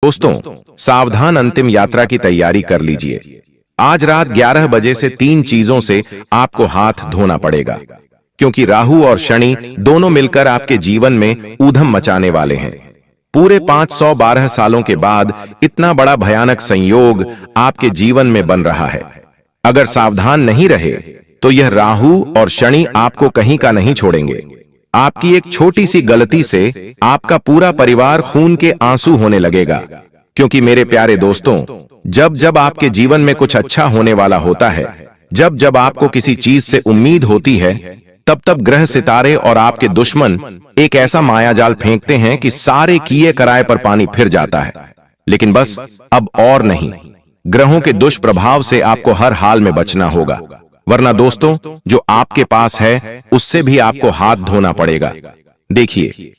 दोस्तों, सावधान अंतिम यात्रा की तैयारी कर लीजिए। आज रात 11 बजे से 3 चीजों से आपको हाथ धोना पड़ेगा, क्योंकि राहु और शनि दोनों मिलकर आपके जीवन में ऊधम मचाने वाले हैं। पूरे 512 सालों के बाद इतना बड़ा भयानक संयोग आपके जीवन में बन रहा है। अगर सावधान नहीं रहे तो यह राहु और शनि आपको कहीं का नहीं छोड़ेंगे। आपकी एक छोटी सी गलती से आपका पूरा परिवार खून के आंसू होने लगेगा। क्योंकि मेरे प्यारे दोस्तों, जब जब आपके जीवन में कुछ अच्छा होने वाला होता है, जब जब आपको किसी चीज से उम्मीद होती है, तब तब ग्रह सितारे और आपके दुश्मन एक ऐसा मायाजाल फेंकते हैं कि सारे किए कराए पर पानी फिर जाता है। लेकिन बस अब और नहीं, ग्रहों के दुष्प्रभाव से आपको हर हाल में बचना होगा, वरना दोस्तों जो आपके पास है उससे भी आपको हाथ धोना पड़ेगा। देखिए,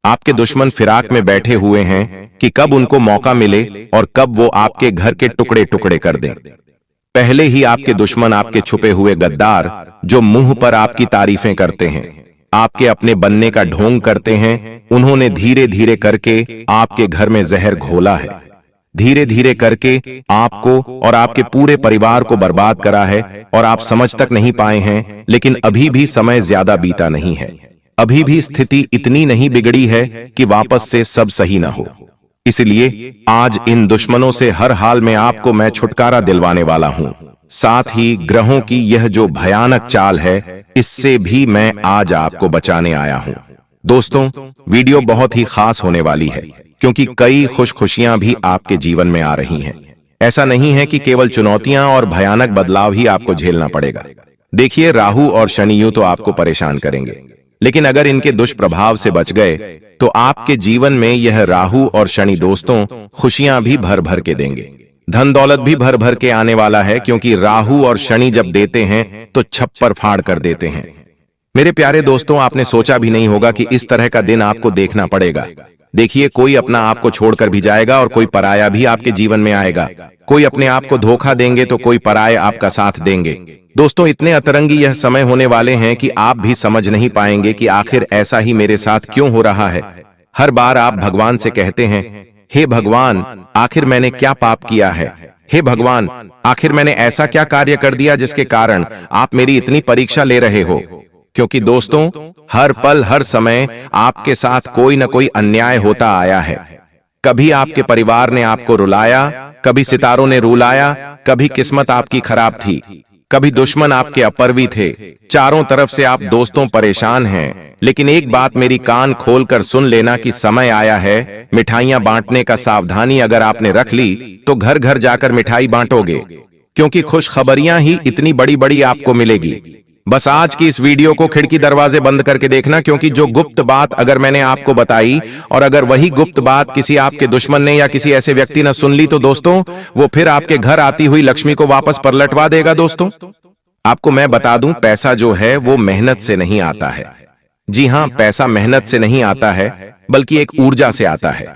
आपके दुश्मन फिराक में बैठे हुए हैं कि कब उनको मौका मिले और कब वो आपके घर के टुकड़े टुकड़े कर दें। पहले ही आपके दुश्मन आपके छुपे हुए गद्दार, जो मुंह पर आपकी तारीफें करते हैं, आपके अपने बनने का ढोंग करते हैं, उन्होंने धीरे धीरे करके आपके घर में जहर घोला है। धीरे धीरे करके आपको और आपके पूरे परिवार को बर्बाद करा है और आप समझ तक नहीं पाए हैं। लेकिन अभी भी समय ज्यादा बीता नहीं है, अभी भी स्थिति इतनी नहीं बिगड़ी है कि वापस से सब सही ना हो। इसलिए आज इन दुश्मनों से हर हाल में आपको मैं छुटकारा दिलवाने वाला हूं। साथ ही ग्रहों की यह जो भयानक चाल है, इससे भी मैं आज आपको बचाने आया हूं। दोस्तों, वीडियो बहुत ही खास होने वाली है, क्योंकि कई खुशियां भी आपके जीवन में आ रही हैं। ऐसा नहीं है कि केवल चुनौतियां और भयानक बदलाव ही आपको झेलना पड़ेगा। देखिए, राहु और शनि यूं तो आपको परेशान करेंगे, लेकिन अगर इनके दुष्प्रभाव से बच गए तो आपके जीवन में यह राहु और शनि दोस्तों खुशियां भी भर भर के देंगे। धन दौलत भी भर भर के आने वाला है, क्योंकि राहु और शनि जब देते हैं तो छप्पर फाड़ कर देते हैं। मेरे प्यारे दोस्तों, आपने सोचा भी नहीं होगा कि इस तरह का दिन आपको देखना पड़ेगा। देखिए, कोई अपना आपको छोड़कर भी जाएगा और कोई पराया भी आपके जीवन में आएगा। कोई अपने आप को धोखा देंगे तो कोई पराये आपका साथ देंगे। दोस्तों, इतने अतरंगी यह समय होने वाले हैं कि आप भी समझ नहीं पाएंगे कि आखिर ऐसा ही मेरे साथ क्यों हो रहा है। हर बार आप भगवान से कहते हैं, हे भगवान, आखिर मैंने क्या पाप किया है? हे भगवान, आखिर मैंने ऐसा क्या कार्य कर दिया जिसके कारण आप मेरी इतनी परीक्षा ले रहे हो? क्योंकि दोस्तों, हर पल हर समय आपके साथ कोई न कोई अन्याय होता आया है। कभी आपके परिवार ने आपको रुलाया, कभी सितारों ने रुलाया, कभी किस्मत आपकी खराब थी, कभी दुश्मन आपके अपरवी थे। चारों तरफ से आप दोस्तों परेशान हैं। लेकिन एक बात मेरी कान खोलकर सुन लेना कि समय आया है मिठाइयां बांटने का। सावधानी अगर आपने रख ली तो घर घर जाकर मिठाई बांटोगे, क्योंकि खुशखबरियां ही इतनी बड़ी बड़ी आपको मिलेगी। बस आज की इस वीडियो को खिड़की दरवाजे बंद करके देखना, क्योंकि जो गुप्त बात अगर मैंने आपको बताई और अगर वही गुप्त बात किसी आपके दुश्मन ने या किसी ऐसे व्यक्ति ने सुन ली तो दोस्तों वो फिर आपके घर आती हुई लक्ष्मी को वापस पलटवा देगा। दोस्तों, आपको मैं बता दूं, पैसा जो है वो मेहनत से नहीं आता है। जी हां, पैसा मेहनत से नहीं आता है, बल्कि एक ऊर्जा से आता है।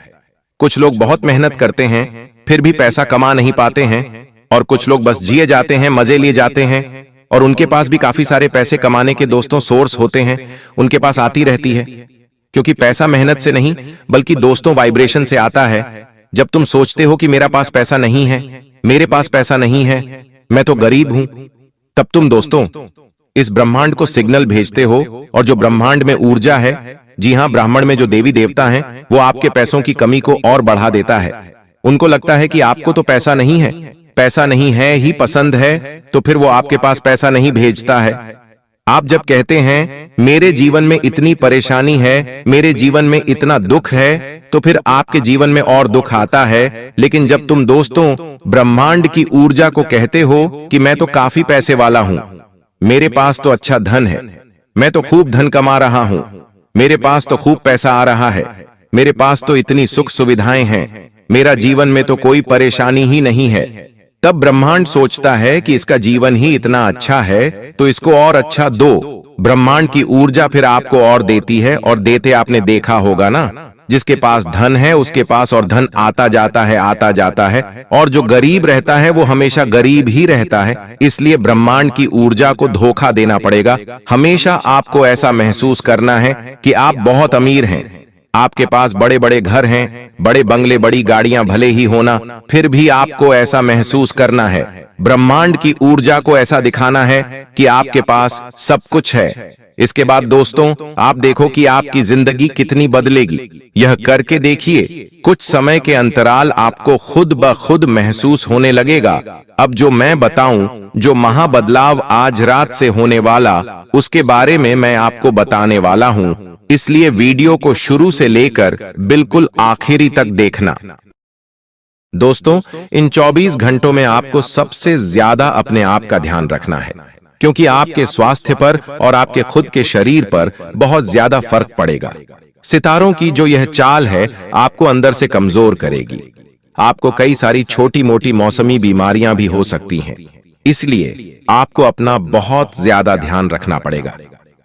कुछ लोग बहुत मेहनत करते हैं फिर भी पैसा कमा नहीं पाते हैं, और कुछ लोग बस जिए जाते हैं, मजे लिए जाते हैं, और उनके पास भी काफी सारे पैसे कमाने के दोस्तों सोर्स होते हैं, उनके पास आती रहती है। क्योंकि पैसा मेहनत से नहीं बल्कि दोस्तों वाइब्रेशन से आता है। जब तुम सोचते हो कि मेरा पास पैसा नहीं है, मेरे पास पैसा नहीं है, मैं तो गरीब हूं, तब तुम दोस्तों इस ब्रह्मांड को सिग्नल भेजते हो, और जो ब्रह्मांड में ऊर्जा है, जी हां, ब्राह्मण में जो देवी देवता हैं, वो आपके पैसों की कमी को और बढ़ा देता है। उनको लगता है कि आपको तो पैसा नहीं है, पैसा नहीं है ही पसंद है, तो फिर वो आपके पास पैसा नहीं भेजता है। आप जब कहते हैं मेरे जीवन में इतनी परेशानी है, मेरे जीवन में इतना दुख है, तो फिर आपके जीवन में और दुख आता है। लेकिन जब तुम दोस्तों ब्रह्मांड की ऊर्जा को कहते हो कि मैं तो काफी पैसे वाला हूं, मेरे पास तो अच्छा धन है, मैं तो खूब धन कमा रहा हूं, मेरे पास तो खूब पैसा आ रहा है, मेरे पास तो इतनी सुख सुविधाएं हैं, मेरा जीवन में तो कोई परेशानी ही नहीं है, तब ब्रह्मांड सोचता है कि इसका जीवन ही इतना अच्छा है तो इसको और अच्छा दो। ब्रह्मांड की ऊर्जा फिर आपको और देती है, और देते आपने देखा होगा ना, जिसके पास धन है उसके पास और धन आता जाता है, आता जाता है, और जो गरीब रहता है वो हमेशा गरीब ही रहता है। इसलिए ब्रह्मांड की ऊर्जा को धोखा देना पड़ेगा। हमेशा आपको ऐसा महसूस करना है कि आप बहुत अमीर हैं, आपके पास बड़े बड़े घर हैं, बड़े बंगले, बड़ी गाड़ियां भले ही होना, फिर भी आपको ऐसा महसूस करना है, ब्रह्मांड की ऊर्जा को ऐसा दिखाना है कि आपके पास सब कुछ है। इसके बाद दोस्तों, आप देखो कि आपकी जिंदगी कितनी बदलेगी। यह करके देखिए, कुछ समय के अंतराल आपको खुद ब खुद महसूस होने लगेगा। अब जो मैं बताऊं, जो महाबदलाव आज रात से होने वाला, उसके बारे में मैं आपको बताने वाला हूं। इसलिए वीडियो को शुरू से लेकर बिल्कुल आखिरी तक देखना। दोस्तों, इन 24 घंटों में आपको सबसे ज्यादा अपने आप का ध्यान रखना है, क्योंकि आपके स्वास्थ्य पर और आपके खुद के शरीर पर बहुत ज्यादा फर्क पड़ेगा। सितारों की जो यह चाल है आपको अंदर से कमजोर करेगी। आपको कई सारी छोटी मोटी मौसमी बीमारियां भी हो सकती हैं, इसलिए आपको अपना बहुत ज्यादा ध्यान रखना पड़ेगा।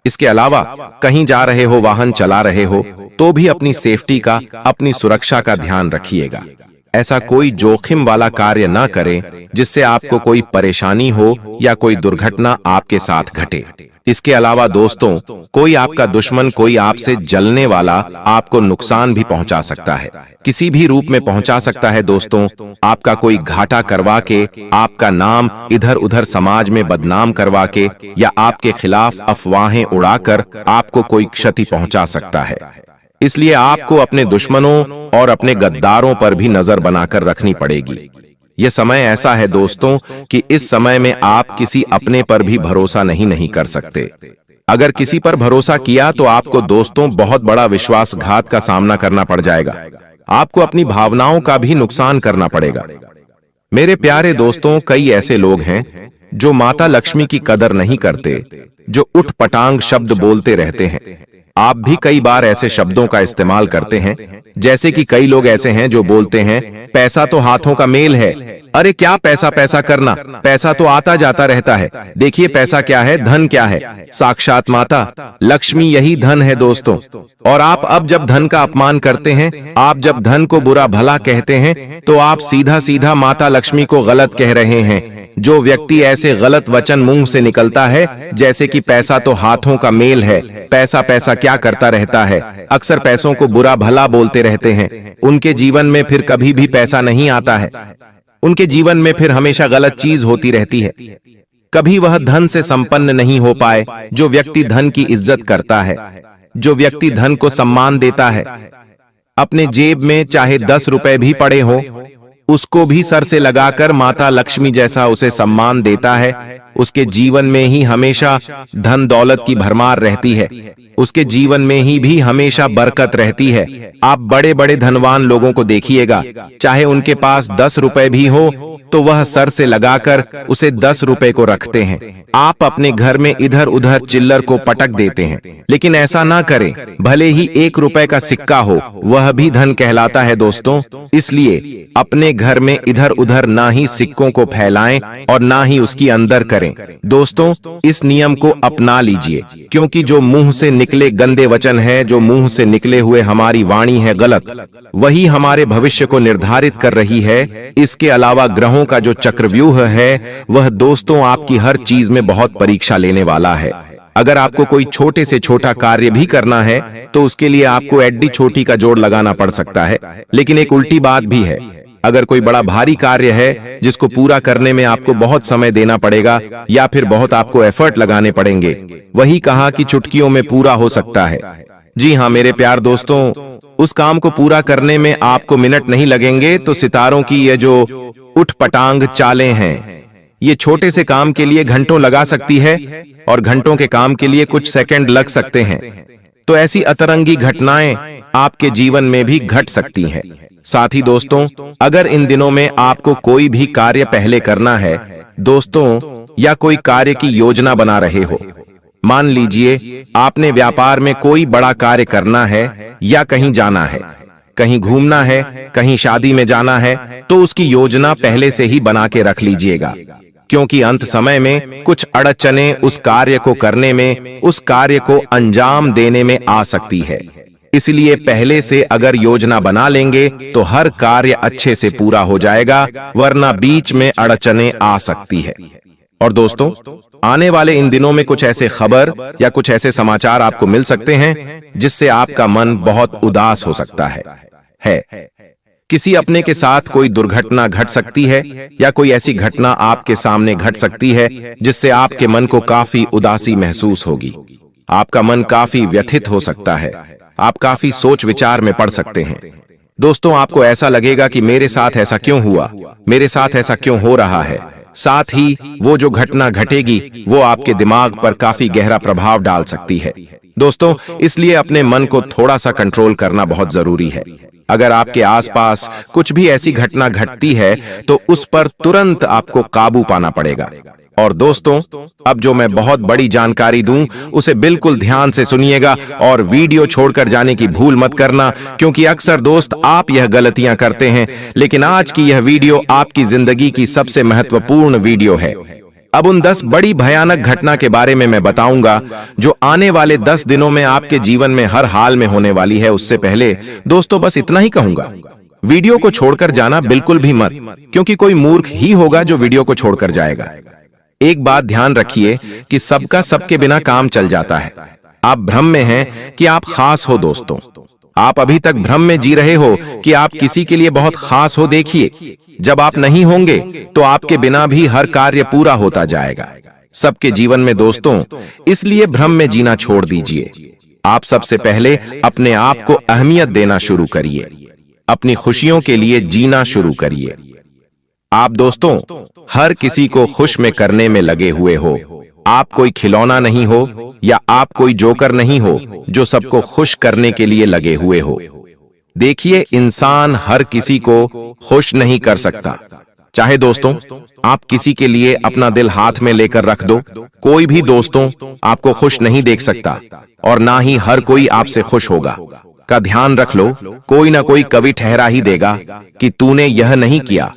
इसके अलावा कहीं जा रहे हो, वाहन चला रहे हो, तो भी अपनी सेफ्टी का, अपनी सुरक्षा का ध्यान रखिएगा। ऐसा कोई जोखिम वाला कार्य ना करें जिससे आपको कोई परेशानी हो या कोई दुर्घटना आपके साथ घटे। इसके अलावा दोस्तों, कोई आपका दुश्मन, कोई आपसे जलने वाला आपको नुकसान भी पहुंचा सकता है, किसी भी रूप में पहुंचा सकता है। दोस्तों, आपका कोई घाटा करवा के, आपका नाम इधर उधर समाज में बदनाम करवा के, या आपके खिलाफ अफवाहें उड़ाकर आपको कोई क्षति पहुंचा सकता है। इसलिए आपको अपने दुश्मनों और अपने गद्दारों पर भी नजर बनाकर रखनी पड़ेगी। यह समय ऐसा है दोस्तों कि इस समय में आप किसी अपने पर भी भरोसा नहीं कर सकते। अगर किसी पर भरोसा किया तो आपको दोस्तों बहुत बड़ा विश्वासघात का सामना करना पड़ जाएगा। आपको अपनी भावनाओं का भी नुकसान करना पड़ेगा। मेरे प्यारे दोस्तों, कई ऐसे लोग हैं जो माता लक्ष्मी की कदर नहीं करते, जो उठपटांग शब्द बोलते रहते हैं। आप भी कई बार ऐसे शब्दों का इस्तेमाल करते हैं, जैसे कि कई लोग ऐसे हैं जो बोलते हैं, पैसा तो हाथों का मेल है। अरे क्या पैसा पैसा करना, पैसा तो आता जाता रहता है। देखिए पैसा क्या है, धन क्या है, साक्षात माता लक्ष्मी यही धन है दोस्तों। और आप अब जब धन का अपमान करते हैं, आप जब धन को बुरा भला कहते हैं, तो आप सीधा सीधा माता लक्ष्मी को गलत कह रहे हैं। जो व्यक्ति ऐसे गलत वचन मुंह से निकलता है, जैसे कि पैसा तो हाथों का मेल है, पैसा पैसा क्या करता रहता है, अक्सर पैसों को बुरा भला बोलते रहते हैं, उनके जीवन में फिर कभी भी पैसा नहीं आता है। उनके जीवन में फिर हमेशा गलत चीज होती रहती है। कभी वह धन से संपन्न नहीं हो पाए। जो व्यक्ति धन की इज्जत करता है, जो व्यक्ति धन को सम्मान देता है, अपने जेब में चाहे 10 रुपए भी पड़े हो, उसको भी सर से लगाकर माता लक्ष्मी जैसा उसे सम्मान देता है। उसके जीवन में ही हमेशा धन दौलत की भरमार रहती है, उसके जीवन में ही भी हमेशा बरकत रहती है। आप बड़े बड़े धनवान लोगों को देखिएगा, चाहे उनके पास 10 रुपए भी हो, तो वह सर से लगाकर उसे 10 रुपए को रखते हैं। आप अपने घर में इधर उधर चिल्लर को पटक देते हैं, लेकिन ऐसा ना करें। भले ही 1 रुपए का सिक्का हो, वह भी धन कहलाता है दोस्तों। इसलिए अपने घर में इधर उधर ना ही सिक्कों को फैलाएं और ना ही उसकी अंदर करें। दोस्तों, इस नियम को अपना लीजिए, क्योंकि जो मुंह से निकले गंदे वचन है, जो मुंह से निकले हुए हमारी वाणी है गलत, वही हमारे भविष्य को निर्धारित कर रही है। इसके अलावा ग्रहों का जो चक्रव्यूह है, वह दोस्तों आपकी हर चीज में बहुत परीक्षा लेने वाला है। अगर आपको कोई छोटे से छोटा कार्य भी करना है, तो उसके लिए आपको एड्डी छोटी का जोड़ लगाना पड़ सकता है। लेकिन एक उल्टी बात भी है, अगर कोई बड़ा भारी कार्य है जिसको पूरा करने में आपको बहुत समय देना पड़ेगा या फिर बहुत आपको एफर्ट लगाने पड़ेंगे, वही कहा कि चुटकियों में पूरा हो सकता है। जी हाँ मेरे प्यार दोस्तों, उस काम को पूरा करने में आपको मिनट नहीं लगेंगे। तो सितारों की ये जो उठपटांग चालें हैं, ये छोटे से काम के लिए घंटों लगा सकती है और घंटों के काम के लिए कुछ सेकंड लग सकते हैं। तो ऐसी अतरंगी घटनाएं आपके जीवन में भी घट सकती हैं। साथ ही दोस्तों, अगर इन दिनों में आपको कोई भी कार्य पहले करना है दोस्तों, या कोई कार्य की योजना बना रहे हो, मान लीजिए आपने व्यापार में कोई बड़ा कार्य करना है या कहीं जाना है, कहीं घूमना है, कहीं शादी में जाना है, तो उसकी योजना पहले से ही बना के रख लीजिएगा। क्योंकि अंत समय में कुछ अड़चनें उस कार्य को करने में, उस कार्य को अंजाम देने में आ सकती है। इसलिए पहले से अगर योजना बना लेंगे तो हर कार्य अच्छे से पूरा हो जाएगा, वरना बीच में अड़चनें आ सकती है। और दोस्तों, आने वाले इन दिनों में कुछ ऐसे खबर या कुछ ऐसे समाचार आपको मिल सकते हैं जिससे आपका मन बहुत उदास हो सकता है। किसी अपने के साथ कोई दुर्घटना घट सकती है या कोई ऐसी घटना आपके सामने घट सकती है जिससे आपके मन को काफी उदासी महसूस होगी। आपका मन काफी व्यथित हो सकता है। आप काफी सोच विचार में पड़ सकते हैं। दोस्तों, आपको ऐसा लगेगा कि मेरे साथ ऐसा क्यों हुआ, मेरे साथ ऐसा क्यों हो रहा है। साथ ही वो जो घटना घटेगी वो आपके दिमाग पर काफी गहरा प्रभाव डाल सकती है। दोस्तों, इसलिए अपने मन को थोड़ा सा कंट्रोल करना बहुत जरूरी है। अगर आपके आसपास कुछ भी ऐसी घटना घटती है तो उस पर तुरंत आपको काबू पाना पड़ेगा। और दोस्तों, अब जो मैं बहुत बड़ी जानकारी दूं उसे बिल्कुल ध्यान से सुनिएगा और वीडियो छोड़कर जाने की भूल मत करना, क्योंकि अक्सर दोस्त आप यह गलतियां करते हैं। लेकिन आज की यह वीडियो आपकी जिंदगी की सबसे महत्वपूर्ण वीडियो है। अब उन 10 बड़ी भयानक घटना के बारे में मैं बताऊंगा जो आने वाले 10 दिनों में आपके जीवन में हर हाल में होने वाली है। उससे पहले दोस्तों बस इतना ही कहूंगा, वीडियो को छोड़कर जाना बिल्कुल भी मत, क्योंकि कोई मूर्ख ही होगा जो वीडियो को छोड़कर जाएगा। एक बात ध्यान रखिए कि सबका सबके बिना काम चल जाता है। आप भ्रम में हैं कि आप खास हो। दोस्तों, आप अभी तक भ्रम में जी रहे हो कि आप किसी के लिए बहुत खास हो। देखिए, जब आप नहीं होंगे तो आपके बिना भी हर कार्य पूरा होता जाएगा सबके जीवन में। दोस्तों, इसलिए भ्रम में जीना छोड़ दीजिए। आप सबसे पहले अपने आप को अहमियत देना शुरू करिए। अपनी खुशियों के लिए जीना शुरू करिए। आप दोस्तों हर किसी को खुश में करने में लगे हुए हो। आप कोई खिलौना नहीं हो या आप कोई जोकर नहीं हो जो सबको खुश करने के लिए लगे हुए हो। देखिए, इंसान हर किसी को खुश नहीं कर सकता। चाहे दोस्तों आप किसी के लिए अपना दिल हाथ में लेकर रख दो, कोई भी दोस्तों आपको खुश नहीं देख सकता और ना ही हर कोई आपसे खुश होगा। का ध्यान रख लो, कोई ना कोई कवि ठहरा ही देगा कि तूने यह नहीं किया,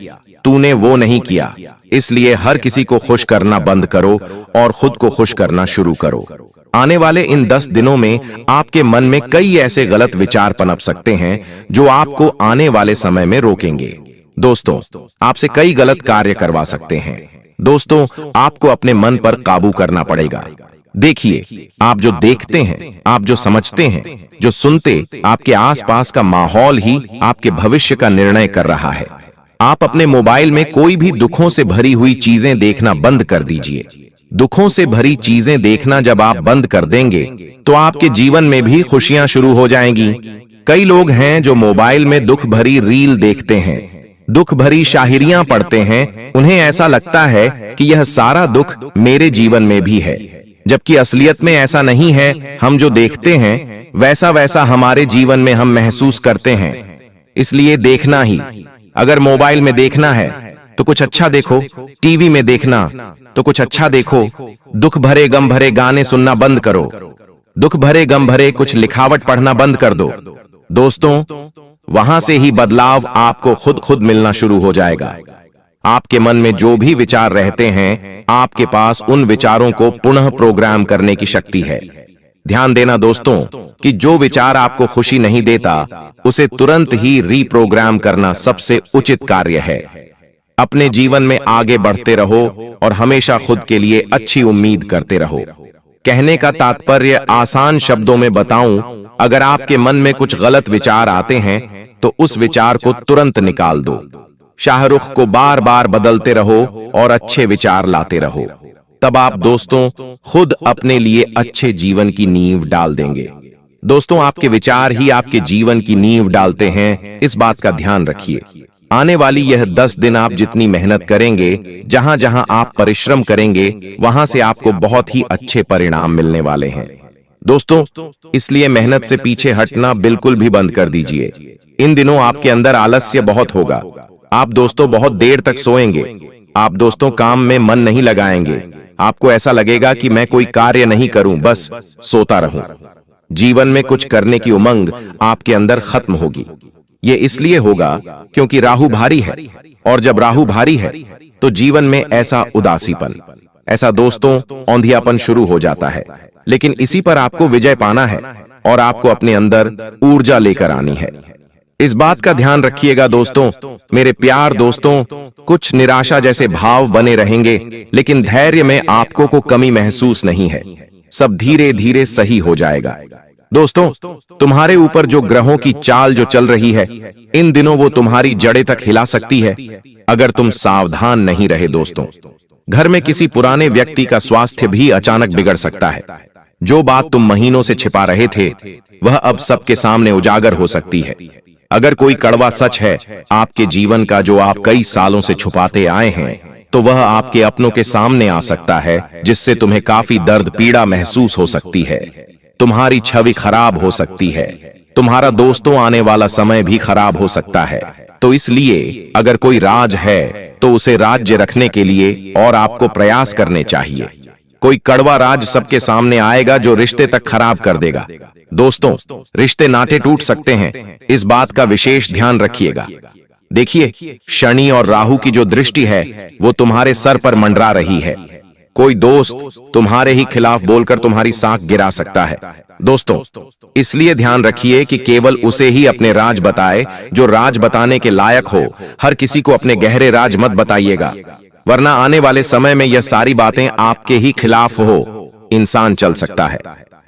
तूने वो नहीं किया। इसलिए हर किसी को खुश करना बंद करो और खुद को खुश करना शुरू करो। आने वाले इन 10 दिनों में आपके मन में कई ऐसे गलत विचार पनप सकते हैं जो आपको आने वाले समय में रोकेंगे। दोस्तों, आपसे कई गलत कार्य करवा सकते हैं। दोस्तों, आपको अपने मन पर काबू करना पड़ेगा। देखिए, आप जो देखते हैं, आप जो समझते हैं, जो सुनते, आपके आसपास का माहौल ही आपके भविष्य का निर्णय कर रहा है। आप अपने मोबाइल में कोई भी दुखों से भरी हुई चीजें देखना बंद कर दीजिए। दुखों से भरी चीजें देखना जब आप बंद कर देंगे तो आपके जीवन में भी खुशियां शुरू हो जाएंगी। कई लोग हैं जो मोबाइल में दुख भरी रील देखते हैं, दुख भरी शायरियां पढ़ते हैं। उन्हें ऐसा लगता है कि यह सारा दुख मेरे जीवन में भी है, जबकि असलियत में ऐसा नहीं है। हम जो देखते हैं वैसा वैसा हमारे जीवन में हम महसूस करते हैं। इसलिए देखना ही, अगर मोबाइल में देखना है तो कुछ अच्छा देखो, टीवी में देखना तो कुछ अच्छा देखो। दुख भरे गम भरे गाने सुनना बंद करो, दुख भरे गम भरे कुछ लिखावट पढ़ना बंद कर दो। दोस्तों, वहां से ही बदलाव आपको खुद मिलना शुरू हो जाएगा। आपके मन में जो भी विचार रहते हैं, आपके पास उन विचारों को पुनः प्रोग्राम करने की शक्ति है। ध्यान देना दोस्तों कि जो विचार आपको खुशी नहीं देता उसे तुरंत ही रीप्रोग्राम करना सबसे उचित कार्य है। अपने जीवन में आगे बढ़ते रहो और हमेशा खुद के लिए अच्छी उम्मीद करते रहो। कहने का तात्पर्य आसान शब्दों में बताऊं, अगर आपके मन में कुछ गलत विचार आते हैं तो उस विचार को तुरंत निकाल दो। शाहरुख को बार बार बदलते रहो और अच्छे विचार लाते रहो। तब आप दोस्तों खुद अपने लिए अच्छे जीवन की नींव डाल देंगे। दोस्तों, आपके विचार ही आपके जीवन की नींव डालते हैं, इस बात का ध्यान रखिए। आने वाली यह 10 दिन आप जितनी मेहनत करेंगे, जहां जहां आप परिश्रम करेंगे, वहां से आपको बहुत ही अच्छे परिणाम मिलने वाले हैं। दोस्तों, इसलिए मेहनत से पीछे हटना बिल्कुल भी बंद कर दीजिए। इन दिनों आपके अंदर आलस्य बहुत होगा। आप दोस्तों बहुत देर तक सोएंगे। आप दोस्तों काम में मन नहीं लगाएंगे। आपको ऐसा लगेगा कि मैं कोई कार्य नहीं करूं, बस सोता रहूं। जीवन में कुछ करने की उमंग आपके अंदर खत्म होगी। ये इसलिए होगा क्योंकि राहु भारी है, और जब राहु भारी है तो जीवन में ऐसा उदासीपन, ऐसा दोस्तों औंधियापन शुरू हो जाता है। लेकिन इसी पर आपको विजय पाना है और आपको अपने अंदर ऊर्जा लेकर आनी है। इस बात का ध्यान रखिएगा दोस्तों, मेरे प्यार दोस्तों, कुछ निराशा जैसे भाव बने रहेंगे, लेकिन धैर्य में आपको को कमी महसूस नहीं है। सब धीरे धीरे सही हो जाएगा। दोस्तों, तुम्हारे ऊपर जो ग्रहों की चाल जो चल रही है, इन दिनों वो तुम्हारी जड़ें तक हिला सकती है अगर तुम सावधान नहीं रहे। दोस्तों, घर में किसी पुराने व्यक्ति का स्वास्थ्य भी अचानक बिगड़ सकता है। जो बात तुम महीनों से छिपा रहे थे, वह अब सबके सामने उजागर हो सकती है। अगर कोई कड़वा सच है आपके जीवन का जो आप कई सालों से छुपाते आए हैं, तो वह आपके अपनों के सामने आ सकता है, जिससे तुम्हें काफी दर्द पीड़ा महसूस हो सकती है। तुम्हारी छवि खराब हो सकती है। तुम्हारा दोस्तों आने वाला समय भी खराब हो सकता है। तो इसलिए अगर कोई राज है तो उसे राज्य रखने के लिए और आपको प्रयास करने चाहिए। कोई कड़वा राज सबके सामने आएगा जो रिश्ते तक खराब कर देगा। दोस्तों, रिश्ते नाते टूट सकते हैं, इस बात का विशेष ध्यान रखिएगा। देखिए, शनि और राहु की जो दृष्टि है वो तुम्हारे सर पर मंडरा रही है। कोई दोस्त तुम्हारे ही खिलाफ बोलकर तुम्हारी साख गिरा सकता है। दोस्तों, इसलिए ध्यान रखिए कि केवल उसे ही अपने राज बताए जो राज बताने के लायक हो। हर किसी को अपने गहरे राज मत बताइएगा, वरना आने वाले समय में यह सारी बातें आपके ही खिलाफ हो इंसान चल सकता है।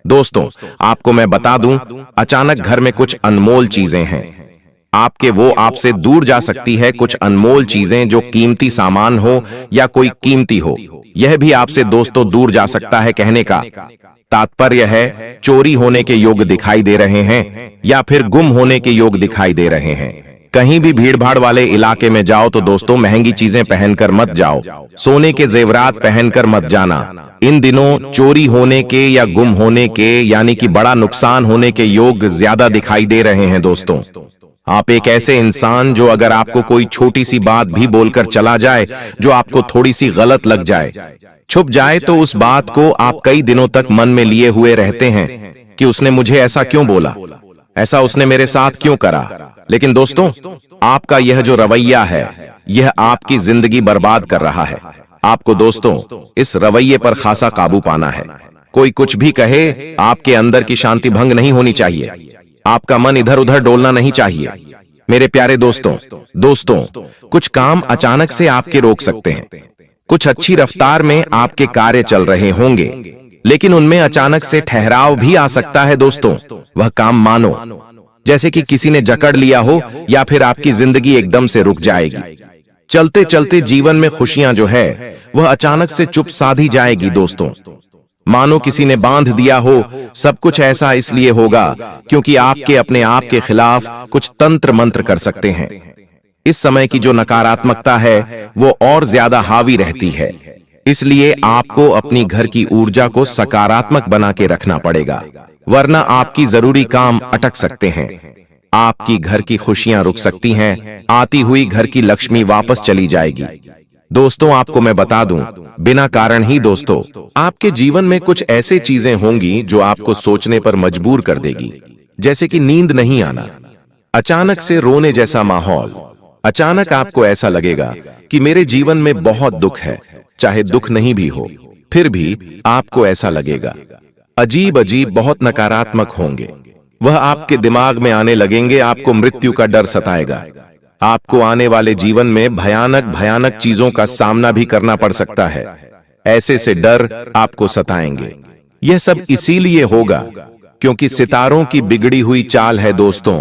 दोस्तों, आपको मैं बता दूं, अचानक घर में कुछ अनमोल चीजें हैं आपके, वो आपसे दूर जा सकती है। कुछ अनमोल चीजें जो कीमती सामान हो या कोई कीमती हो, यह भी आपसे दोस्तों दूर जा सकता है। कहने का तात्पर्य है, चोरी होने के योग दिखाई दे रहे हैं या फिर गुम होने के योग दिखाई दे रहे हैं। कहीं भी भीड़भाड़ वाले इलाके में जाओ तो दोस्तों महंगी चीजें पहनकर मत जाओ, सोने के जेवरात पहनकर मत जाना। इन दिनों चोरी होने के या गुम होने के यानी कि बड़ा नुकसान होने के योग ज्यादा दिखाई दे रहे हैं। दोस्तों, आप एक ऐसे इंसान जो अगर आपको कोई छोटी सी बात भी बोलकर चला जाए जो आपको थोड़ी सी गलत लग जाए, छुप जाए, तो उस बात को आप कई दिनों तक मन में लिए हुए रहते हैं कि उसने मुझे ऐसा क्यों बोला, ऐसा उसने मेरे साथ क्यों करा। लेकिन दोस्तों, आपका यह जो रवैया है यह आपकी जिंदगी बर्बाद कर रहा है। आपको दोस्तों इस रवैये पर खासा काबू पाना है। कोई कुछ भी कहे, आपके अंदर की शांति भंग नहीं होनी चाहिए। आपका मन इधर उधर डोलना नहीं चाहिए। मेरे प्यारे दोस्तों, कुछ काम अचानक से आपके रोक सकते हैं। कुछ अच्छी रफ्तार में आपके कार्य चल रहे होंगे, लेकिन उनमें अचानक से ठहराव भी आ सकता है। दोस्तों, वह काम मानो जैसे कि किसी ने जकड़ लिया हो, या फिर आपकी जिंदगी एकदम से रुक जाएगी। चलते चलते जीवन में खुशियां जो है वह अचानक से चुप साधी जाएगी। दोस्तों, मानो किसी ने बांध दिया हो। सब कुछ ऐसा इसलिए होगा क्योंकि आपके अपने आप के खिलाफ कुछ तंत्र मंत्र कर सकते हैं। इस समय की जो नकारात्मकता है वो और ज्यादा हावी रहती है। इसलिए आपको अपनी घर की ऊर्जा को सकारात्मक बना के रखना पड़ेगा, वरना आपकी जरूरी काम अटक सकते हैं। आपकी घर की खुशियां रुक सकती हैं। आती हुई घर की लक्ष्मी वापस चली जाएगी। दोस्तों, आपको मैं बता दूं, बिना कारण ही दोस्तों आपके जीवन में कुछ ऐसे चीजें होंगी जो आपको सोचने पर मजबूर कर देगी। जैसे कि नींद नहीं आना, अचानक से रोने जैसा माहौल। अचानक आपको ऐसा लगेगा कि मेरे जीवन में बहुत दुख है, चाहे दुख नहीं भी हो फिर भी आपको ऐसा लगेगा। अजीब अजीब बहुत नकारात्मक होंगे, वह आपके दिमाग में आने लगेंगे। आपको मृत्यु का डर सताएगा। आपको आने वाले जीवन में भयानक भयानक चीजों का सामना भी करना पड़ सकता है। ऐसे से डर आपको सताएंगे। यह सब इसीलिए होगा क्योंकि सितारों की बिगड़ी हुई चाल है दोस्तों,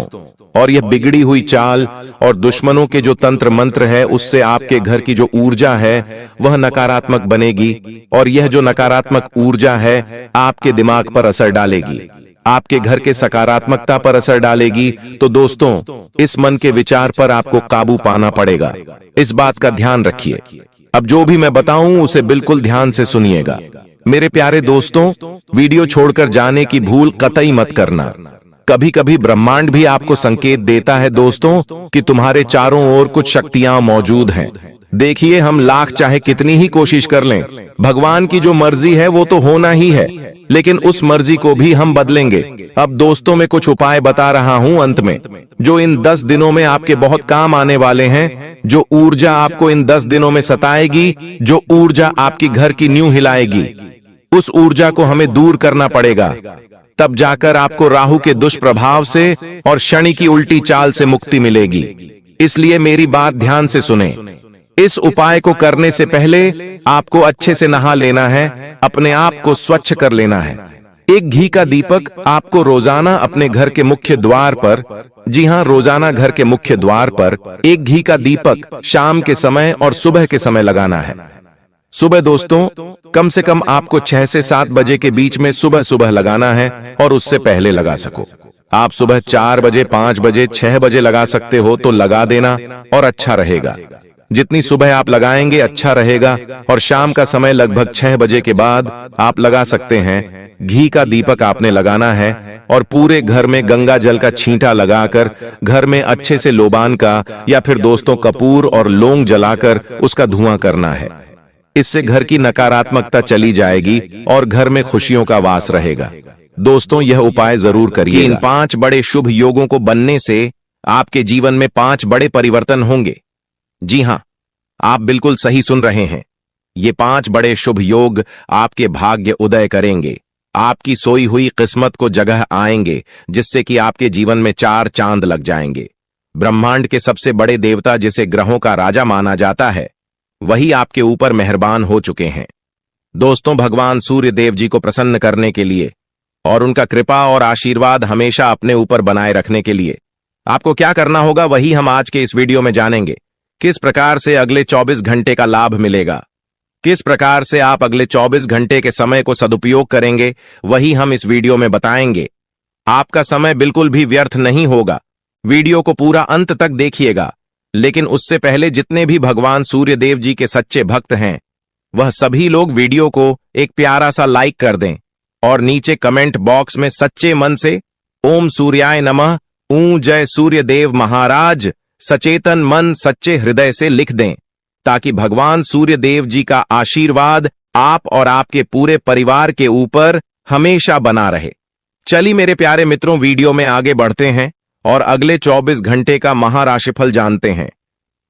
और यह बिगड़ी हुई चाल और दुश्मनों के जो तंत्र मंत्र है, उससे आपके घर की जो ऊर्जा है वह नकारात्मक बनेगी, और यह जो नकारात्मक ऊर्जा है आपके दिमाग पर असर डालेगी, आपके घर के सकारात्मकता पर असर डालेगी। तो दोस्तों, इस मन के विचार पर आपको काबू पाना पड़ेगा। इस बात का ध्यान रखिए। अब जो भी मैं बताऊं उसे बिल्कुल ध्यान से सुनिएगा। मेरे प्यारे दोस्तों, वीडियो छोड़कर जाने की भूल कतई मत करना। कभी कभी ब्रह्मांड भी आपको संकेत देता है दोस्तों कि तुम्हारे चारों ओर कुछ शक्तियां मौजूद हैं। देखिए, हम लाख चाहे कितनी ही कोशिश कर लें, भगवान की जो मर्जी है वो तो होना ही है, लेकिन उस मर्जी को भी हम बदलेंगे। अब दोस्तों, मैं कुछ उपाय बता रहा हूं अंत में, जो इन 10 दिनों में आपके बहुत काम आने वाले हैं। जो ऊर्जा आपको इन 10 दिनों में सताएगी, जो ऊर्जा आपकी घर की नींव हिलाएगी, उस ऊर्जा को हमें दूर करना पड़ेगा। तब जाकर आपको राहु के दुष्प्रभाव से और शनि की उल्टी चाल से मुक्ति मिलेगी। इसलिए मेरी बात ध्यान से सुने। इस उपाय को करने से पहले आपको अच्छे से नहा लेना है, अपने आप को स्वच्छ कर लेना है। एक घी का दीपक आपको रोजाना अपने घर के मुख्य द्वार पर, जी हां, रोजाना घर के मुख्य द्वार पर एक घी का दीपक शाम के समय और सुबह के समय लगाना है। सुबह दोस्तों कम से कम आपको 6 से 7 बजे के बीच में सुबह सुबह लगाना है, और उससे पहले लगा सको। आप सुबह 4 बजे, 5 बजे, 6 बजे लगा सकते हो तो लगा देना और अच्छा रहेगा। जितनी सुबह आप लगाएंगे अच्छा रहेगा, और शाम का समय लगभग 6 बजे के बाद आप लगा सकते हैं। घी का दीपक आपने लगाना है और पूरे घर में गंगा जल का छींटा लगाकर घर में अच्छे से लोबान का या फिर दोस्तों कपूर और लौंग जलाकर उसका धुआं करना है। इससे घर की नकारात्मकता चली जाएगी और घर में खुशियों का वास रहेगा। दोस्तों यह उपाय जरूर करिए। इन 5 बड़े शुभ योगों को बनने से आपके जीवन में 5 बड़े परिवर्तन होंगे। जी हां, आप बिल्कुल सही सुन रहे हैं। ये 5 बड़े शुभ योग आपके भाग्य उदय करेंगे, आपकी सोई हुई किस्मत को जगह आएंगे, जिससे कि आपके जीवन में 4 चांद लग जाएंगे। ब्रह्मांड के सबसे बड़े देवता, जिसे ग्रहों का राजा माना जाता है, वही आपके ऊपर मेहरबान हो चुके हैं। दोस्तों भगवान सूर्य देव जी को प्रसन्न करने के लिए और उनका कृपा और आशीर्वाद हमेशा अपने ऊपर बनाए रखने के लिए आपको क्या करना होगा, वही हम आज के इस वीडियो में जानेंगे। किस प्रकार से अगले 24 घंटे का लाभ मिलेगा, किस प्रकार से आप अगले 24 घंटे के समय को सदुपयोग करेंगे, वही हम इस वीडियो में बताएंगे। आपका समय बिल्कुल भी व्यर्थ नहीं होगा। वीडियो को पूरा अंत तक देखिएगा। लेकिन उससे पहले जितने भी भगवान सूर्य देव जी के सच्चे भक्त हैं, वह सभी लोग वीडियो को एक प्यारा सा लाइक कर दें और नीचे कमेंट बॉक्स में सच्चे मन से ओम सूर्याय नमः, ऊ जय सूर्य देव महाराज, सचेतन मन सच्चे हृदय से लिख दें, ताकि भगवान सूर्य देव जी का आशीर्वाद आप और आपके पूरे परिवार के ऊपर हमेशा बना रहे। चलिए मेरे प्यारे मित्रों, वीडियो में आगे बढ़ते हैं और अगले 24 घंटे का महाराशिफल जानते हैं।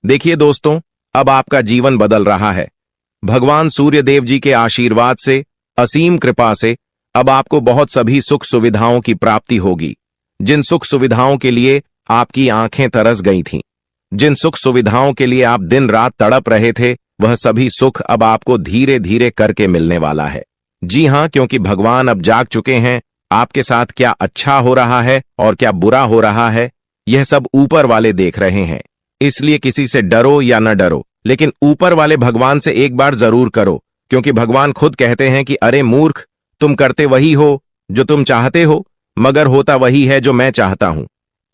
देखिए दोस्तों, अब आपका जीवन बदल रहा है। भगवान सूर्य देव जी के आशीर्वाद से, असीम कृपा से अब आपको बहुत सभी सुख सुविधाओं की प्राप्ति होगी। जिन सुख सुविधाओं के लिए आपकी आंखें तरस गई थीं, जिन सुख सुविधाओं के लिए आप दिन रात तड़प रहे थे, वह सभी सुख अब आपको धीरे धीरे करके मिलने वाला है। जी हां, क्योंकि भगवान अब जाग चुके हैं। आपके साथ क्या अच्छा हो रहा है और क्या बुरा हो रहा है, यह सब ऊपर वाले देख रहे हैं। इसलिए किसी से डरो या न डरो, लेकिन ऊपर वाले भगवान से एक बार जरूर करो, क्योंकि भगवान खुद कहते हैं कि अरे मूर्ख, तुम करते वही हो जो तुम चाहते हो, मगर होता वही है जो मैं चाहता हूं।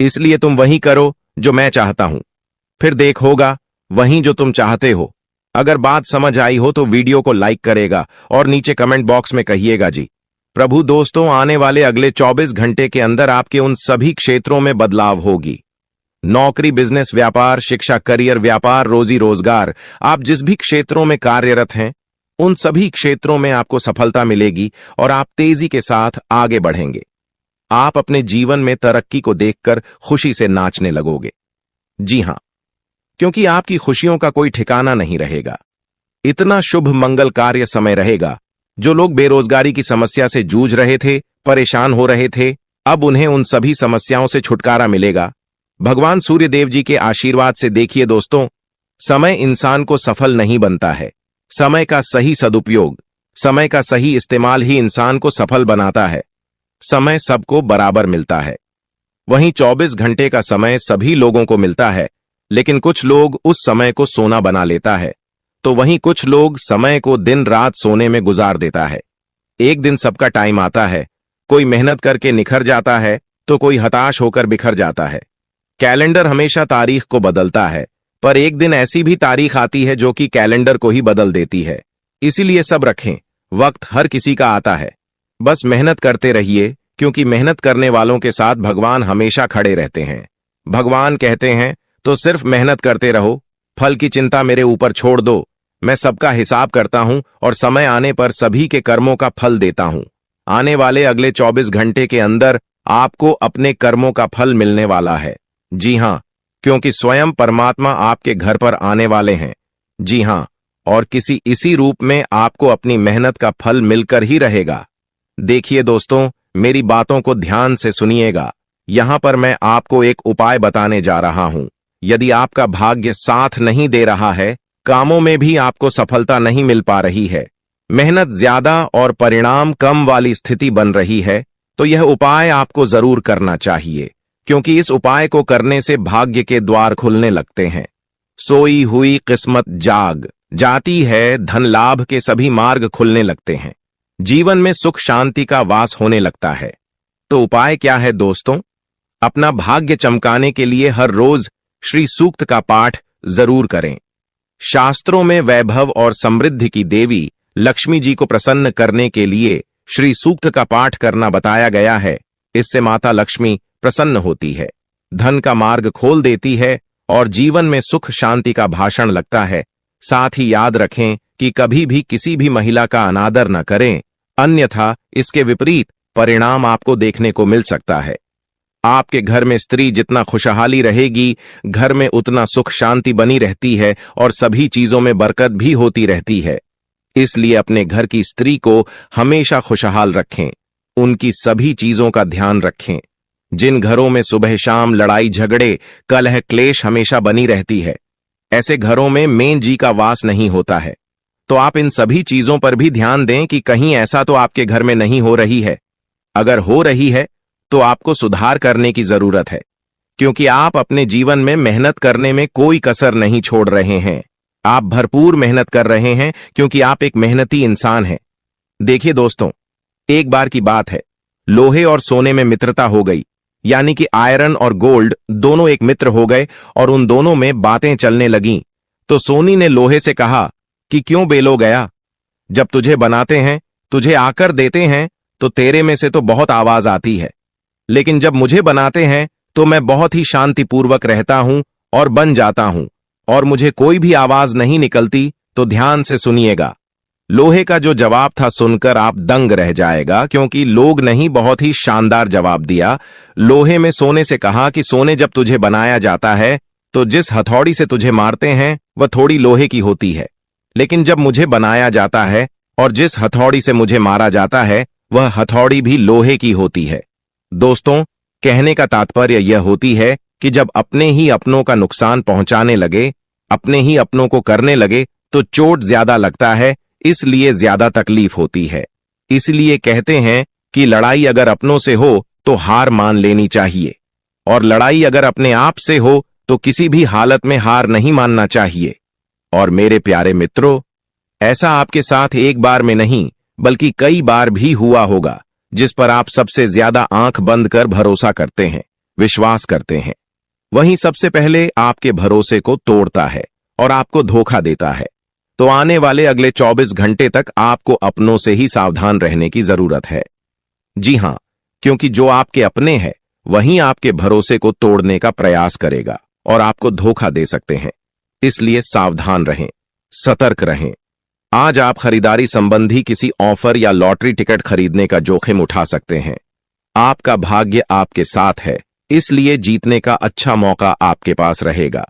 इसलिए तुम वही करो जो मैं चाहता हूं, फिर देख होगा वही जो तुम चाहते हो। अगर बात समझ आई हो तो वीडियो को लाइक करेगा और नीचे कमेंट बॉक्स में कहिएगा जी। प्रभु दोस्तों, आने वाले अगले 24 घंटे के अंदर आपके उन सभी क्षेत्रों में बदलाव होगी। नौकरी, बिजनेस, व्यापार, शिक्षा, करियर, व्यापार, रोजी रोजगार, आप जिस भी क्षेत्रों में कार्यरत हैं, उन सभी क्षेत्रों में आपको सफलता मिलेगी और आप तेजी के साथ आगे बढ़ेंगे। आप अपने जीवन में तरक्की को देखकर खुशी से नाचने लगोगे। जी हां, क्योंकि आपकी खुशियों का कोई ठिकाना नहीं रहेगा। इतना शुभ मंगल कार्य समय रहेगा। जो लोग बेरोजगारी की समस्या से जूझ रहे थे, परेशान हो रहे थे, अब उन्हें उन सभी समस्याओं से छुटकारा मिलेगा भगवान सूर्य देव जी के आशीर्वाद से। देखिए दोस्तों, समय इंसान को सफल नहीं बनता है। समय का सही सदुपयोग, समय का सही इस्तेमाल ही इंसान को सफल बनाता है। समय सबको बराबर मिलता है। वहीं 24 घंटे का समय सभी लोगों को मिलता है, लेकिन कुछ लोग उस समय को सोना बना लेता है, तो वहीं कुछ लोग समय को दिन रात सोने में गुजार देता है। एक दिन सबका टाइम आता है, कोई मेहनत करके निखर जाता है तो कोई हताश होकर बिखर जाता है। कैलेंडर हमेशा तारीख को बदलता है, पर एक दिन ऐसी भी तारीख आती है जो कि कैलेंडर को ही बदल देती है। इसीलिए सब रखें, वक्त हर किसी का आता है। बस मेहनत करते रहिए, क्योंकि मेहनत करने वालों के साथ भगवान हमेशा खड़े रहते हैं। भगवान कहते हैं तो सिर्फ मेहनत करते रहो, फल की चिंता मेरे ऊपर छोड़ दो। मैं सबका हिसाब करता हूं और समय आने पर सभी के कर्मों का फल देता हूं। आने वाले अगले 24 घंटे के अंदर आपको अपने कर्मों का फल मिलने वाला है। जी हां, क्योंकि स्वयं परमात्मा आपके घर पर आने वाले हैं। जी हां, और किसी इसी रूप में आपको अपनी मेहनत का फल मिलकर ही रहेगा। देखिए दोस्तों, मेरी बातों को ध्यान से सुनिएगा। यहां पर मैं आपको एक उपाय बताने जा रहा हूं। यदि आपका भाग्य साथ नहीं दे रहा है, कामों में भी आपको सफलता नहीं मिल पा रही है, मेहनत ज्यादा और परिणाम कम वाली स्थिति बन रही है, तो यह उपाय आपको जरूर करना चाहिए, क्योंकि इस उपाय को करने से भाग्य के द्वार खुलने लगते हैं। सोई हुई किस्मत जाग जाती है, धन लाभ के सभी मार्ग खुलने लगते हैं, जीवन में सुख शांति का वास होने लगता है। तो उपाय क्या है दोस्तों? अपना भाग्य चमकाने के लिए हर रोज श्री सूक्त का पाठ जरूर करें। शास्त्रों में वैभव और समृद्धि की देवी लक्ष्मी जी को प्रसन्न करने के लिए श्री सूक्त का पाठ करना बताया गया है। इससे माता लक्ष्मी प्रसन्न होती है, धन का मार्ग खोल देती है और जीवन में सुख शांति का भाषण लगता है। साथ ही याद रखें कि कभी भी किसी भी महिला का अनादर न करें, अन्यथा इसके विपरीत परिणाम आपको देखने को मिल सकता है। आपके घर में स्त्री जितना खुशहाली रहेगी, घर में उतना सुख शांति बनी रहती है और सभी चीजों में बरकत भी होती रहती है। इसलिए अपने घर की स्त्री को हमेशा खुशहाल रखें, उनकी सभी चीजों का ध्यान रखें। जिन घरों में सुबह शाम लड़ाई झगड़े कलह क्लेश हमेशा बनी रहती है, ऐसे घरों में मेन जी का वास नहीं होता है। तो आप इन सभी चीजों पर भी ध्यान दें कि कहीं ऐसा तो आपके घर में नहीं हो रही है। अगर हो रही है तो आपको सुधार करने की जरूरत है, क्योंकि आप अपने जीवन में मेहनत करने में कोई कसर नहीं छोड़ रहे हैं। आप भरपूर मेहनत कर रहे हैं, क्योंकि आप एक मेहनती इंसान हैं। देखिए दोस्तों, एक बार की बात है, लोहे और सोने में मित्रता हो गई, यानी कि आयरन और गोल्ड दोनों एक मित्र हो गए और उन दोनों में बातें चलने लगीं। तो सोनी ने लोहे से कहा कि क्यों बेलो गया, जब तुझे बनाते हैं, तुझे आकर देते हैं, तो तेरे में से तो बहुत आवाज आती है, लेकिन जब मुझे बनाते हैं तो मैं बहुत ही शांतिपूर्वक रहता हूं और बन जाता हूं, और मुझे कोई भी आवाज नहीं निकलती। तो ध्यान से सुनिएगा। लोहे का जो जवाब था सुनकर आप दंग रह जाएगा, क्योंकि लोग नहीं, बहुत ही शानदार जवाब दिया। लोहे में सोने से कहा कि सोने, जब तुझे बनाया जाता है तो जिस हथौड़ी से तुझे मारते हैं वह थोड़ी लोहे की होती है, लेकिन जब मुझे बनाया जाता है और जिस हथौड़ी से मुझे मारा जाता है वह हथौड़ी भी लोहे की होती है। दोस्तों, कहने का तात्पर्य यह होती है कि जब अपने ही अपनों का नुकसान पहुंचाने लगे, अपने ही अपनों को करने लगे, तो चोट ज्यादा लगता है, इसलिए ज्यादा तकलीफ होती है। इसलिए कहते हैं कि लड़ाई अगर अपनों से हो तो हार मान लेनी चाहिए, और लड़ाई अगर अपने आप से हो तो किसी भी हालत में हार नहीं मानना चाहिए। और मेरे प्यारे मित्रों, ऐसा आपके साथ एक बार में नहीं बल्कि कई बार भी हुआ होगा, जिस पर आप सबसे ज्यादा आंख बंद कर भरोसा करते हैं, विश्वास करते हैं, वहीं सबसे पहले आपके भरोसे को तोड़ता है और आपको धोखा देता है। तो आने वाले अगले 24 घंटे तक आपको अपनों से ही सावधान रहने की जरूरत है। जी हां, क्योंकि जो आपके अपने हैं वहीं आपके भरोसे को तोड़ने का प्रयास करेगा और आपको धोखा दे सकते हैं। इसलिए सावधान रहें, सतर्क रहें। आज आप खरीदारी संबंधी किसी ऑफर या लॉटरी टिकट खरीदने का जोखिम उठा सकते हैं। आपका भाग्य आपके साथ है, इसलिए जीतने का अच्छा मौका आपके पास रहेगा।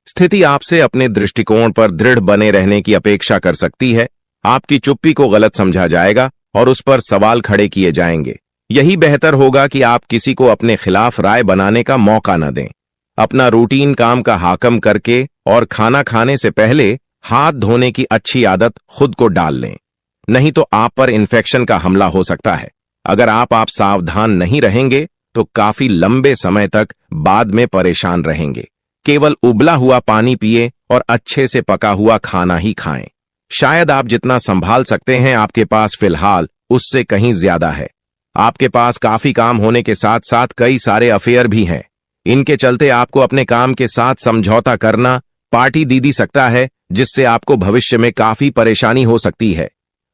स्थिति आपसे अपने दृष्टिकोण पर दृढ़ बने रहने की अपेक्षा कर सकती है। आपकी चुप्पी को गलत समझा जाएगा और उस पर सवाल खड़े किए जाएंगे। यही बेहतर होगा कि आप किसी को अपने खिलाफ राय बनाने का मौका न दें। अपना रूटीन काम का हाकम करके और खाना खाने से पहले हाथ धोने की अच्छी आदत खुद को डाल लें, नहीं तो आप पर इन्फेक्शन का हमला हो सकता है। अगर आप सावधान नहीं रहेंगे तो काफी लंबे समय तक बाद में परेशान रहेंगे। केवल उबला हुआ पानी पिए और अच्छे से पका हुआ खाना ही खाएं। शायद आप जितना संभाल सकते हैं आपके पास फिलहाल उससे कहीं ज्यादा है। आपके पास काफी काम होने के साथ साथ कई सारे अफेयर भी हैं। इनके चलते आपको अपने काम के साथ समझौता करना पार्टी दे सकता है, जिससे आपको भविष्य में काफी परेशानी हो सकती है।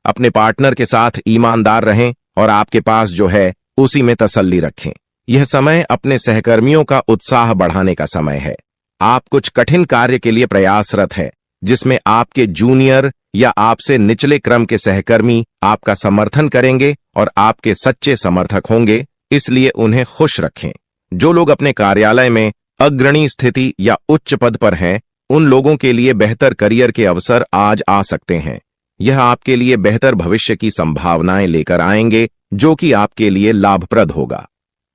अपने पार्टनर के साथ ईमानदार रहें और आपके पास जो है उसी में तसल्ली रखें। यह समय अपने सहकर्मियों का उत्साह बढ़ाने का समय है। आप कुछ कठिन कार्य के लिए प्रयासरत है, जिसमें आपके जूनियर या आपसे निचले क्रम के सहकर्मी आपका समर्थन करेंगे और आपके सच्चे समर्थक होंगे, इसलिए उन्हें खुश रखें। जो लोग अपने कार्यालय में अग्रणी स्थिति या उच्च पद पर हैं, उन लोगों के लिए बेहतर करियर के अवसर आज आ सकते हैं। यह आपके लिए बेहतर भविष्य की संभावनाएं लेकर आएंगे, जो कि आपके लिए लाभप्रद होगा।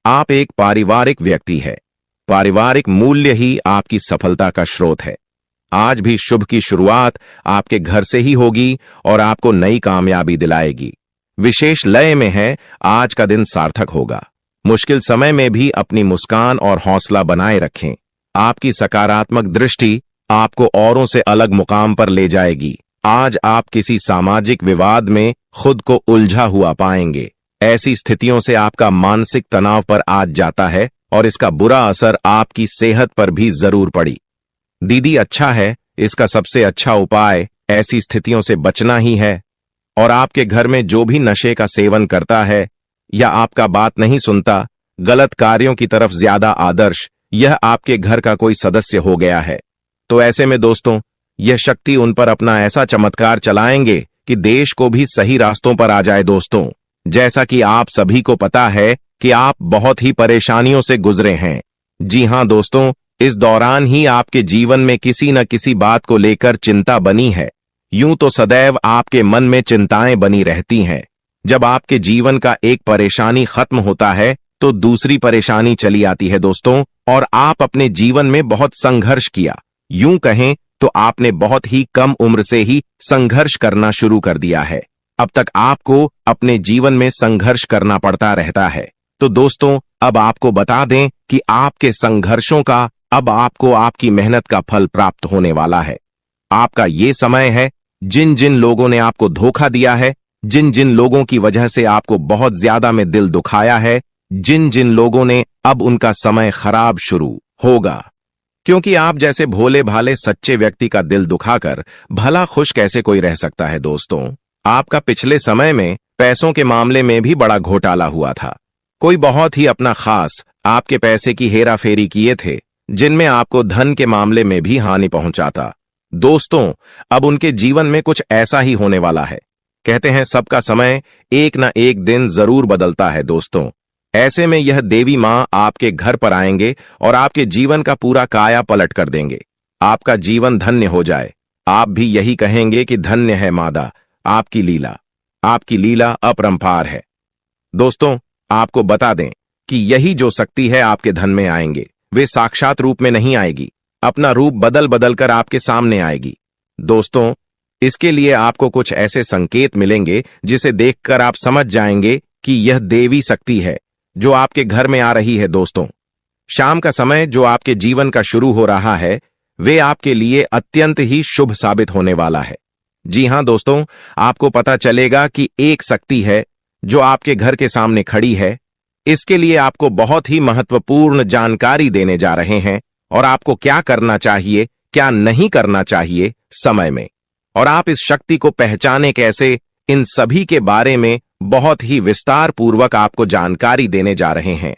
आप एक पारिवारिक व्यक्ति है। पारिवारिक मूल्य ही आपकी सफलता का स्रोत है। आज भी शुभ की शुरुआत आपके घर से ही होगी और आपको नई कामयाबी दिलाएगी। विशेष लय में है, आज का दिन सार्थक होगा। मुश्किल समय में भी अपनी मुस्कान और हौसला बनाए रखें। आपकी सकारात्मक दृष्टि आपको औरों से अलग मुकाम पर ले जाएगी। आज आप किसी सामाजिक विवाद में खुद को उलझा हुआ पाएंगे। ऐसी स्थितियों से आपका मानसिक तनाव पर आज जाता है और इसका बुरा असर आपकी सेहत पर भी जरूर पड़ी। दीदी, अच्छा है, इसका सबसे अच्छा उपाय ऐसी स्थितियों से बचना ही है। और आपके घर में जो भी नशे का सेवन करता है या आपका बात नहीं सुनता, गलत कार्यों की तरफ ज्यादा आदर्श, यह आपके घर का कोई सदस्य हो गया है। तो ऐसे में दोस्तों, यह शक्ति उन पर अपना ऐसा चमत्कार चलाएंगे कि देश को भी सही रास्तों पर आ जाए। दोस्तों, जैसा कि आप सभी को पता है कि आप बहुत ही परेशानियों से गुजरे हैं। जी हां दोस्तों, इस दौरान ही आपके जीवन में किसी न किसी बात को लेकर चिंता बनी है। यूं तो सदैव आपके मन में चिंताएं बनी रहती हैं। जब आपके जीवन का एक परेशानी खत्म होता है तो दूसरी परेशानी चली आती है दोस्तों, और आप अपने जीवन में बहुत संघर्ष किया। यूं कहें तो आपने बहुत ही कम उम्र से ही संघर्ष करना शुरू कर दिया है। अब तक आपको अपने जीवन में संघर्ष करना पड़ता रहता है। तो दोस्तों, अब आपको बता दें कि आपके संघर्षों का अब आपको आपकी मेहनत का फल प्राप्त होने वाला है। आपका ये समय है, जिन जिन लोगों ने आपको धोखा दिया है, जिन जिन लोगों की वजह से आपको बहुत ज्यादा में दिल दुखाया है, जिन जिन लोगों ने, अब उनका समय खराब शुरू होगा। क्योंकि आप जैसे भोले भाले सच्चे व्यक्ति का दिल दुखाकर भला खुश कैसे कोई रह सकता है। दोस्तों, आपका पिछले समय में पैसों के मामले में भी बड़ा घोटाला हुआ था। कोई बहुत ही अपना खास आपके पैसे की हेरा फेरी किए थे, जिनमें आपको धन के मामले में भी हानि पहुंचाता। दोस्तों, अब उनके जीवन में कुछ ऐसा ही होने वाला है। कहते हैं सबका समय एक न एक दिन जरूर बदलता है। दोस्तों, ऐसे में यह देवी मां आपके घर पर आएंगे और आपके जीवन का पूरा काया पलट कर देंगे। आपका जीवन धन्य हो जाए। आप भी यही कहेंगे कि धन्य है मादा, आपकी लीला। आपकी लीला अपरंपार है। दोस्तों, आपको बता दें कि यही जो शक्ति है आपके धन में आएंगे, वे साक्षात रूप में नहीं आएगी, अपना रूप बदल बदल कर आपके सामने आएगी। दोस्तों, इसके लिए आपको कुछ ऐसे संकेत मिलेंगे जिसे देखकर आप समझ जाएंगे कि यह देवी शक्ति है जो आपके घर में आ रही है। दोस्तों, शाम का समय जो आपके जीवन का शुरू हो रहा है, वे आपके लिए अत्यंत ही शुभ साबित होने वाला है। जी हां दोस्तों, आपको पता चलेगा कि एक शक्ति है जो आपके घर के सामने खड़ी है। इसके लिए आपको बहुत ही महत्वपूर्ण जानकारी देने जा रहे हैं और आपको क्या करना चाहिए, क्या नहीं करना चाहिए समय में, और आप इस शक्ति को पहचाने कैसे, इन सभी के बारे में बहुत ही विस्तार पूर्वक आपको जानकारी देने जा रहे हैं।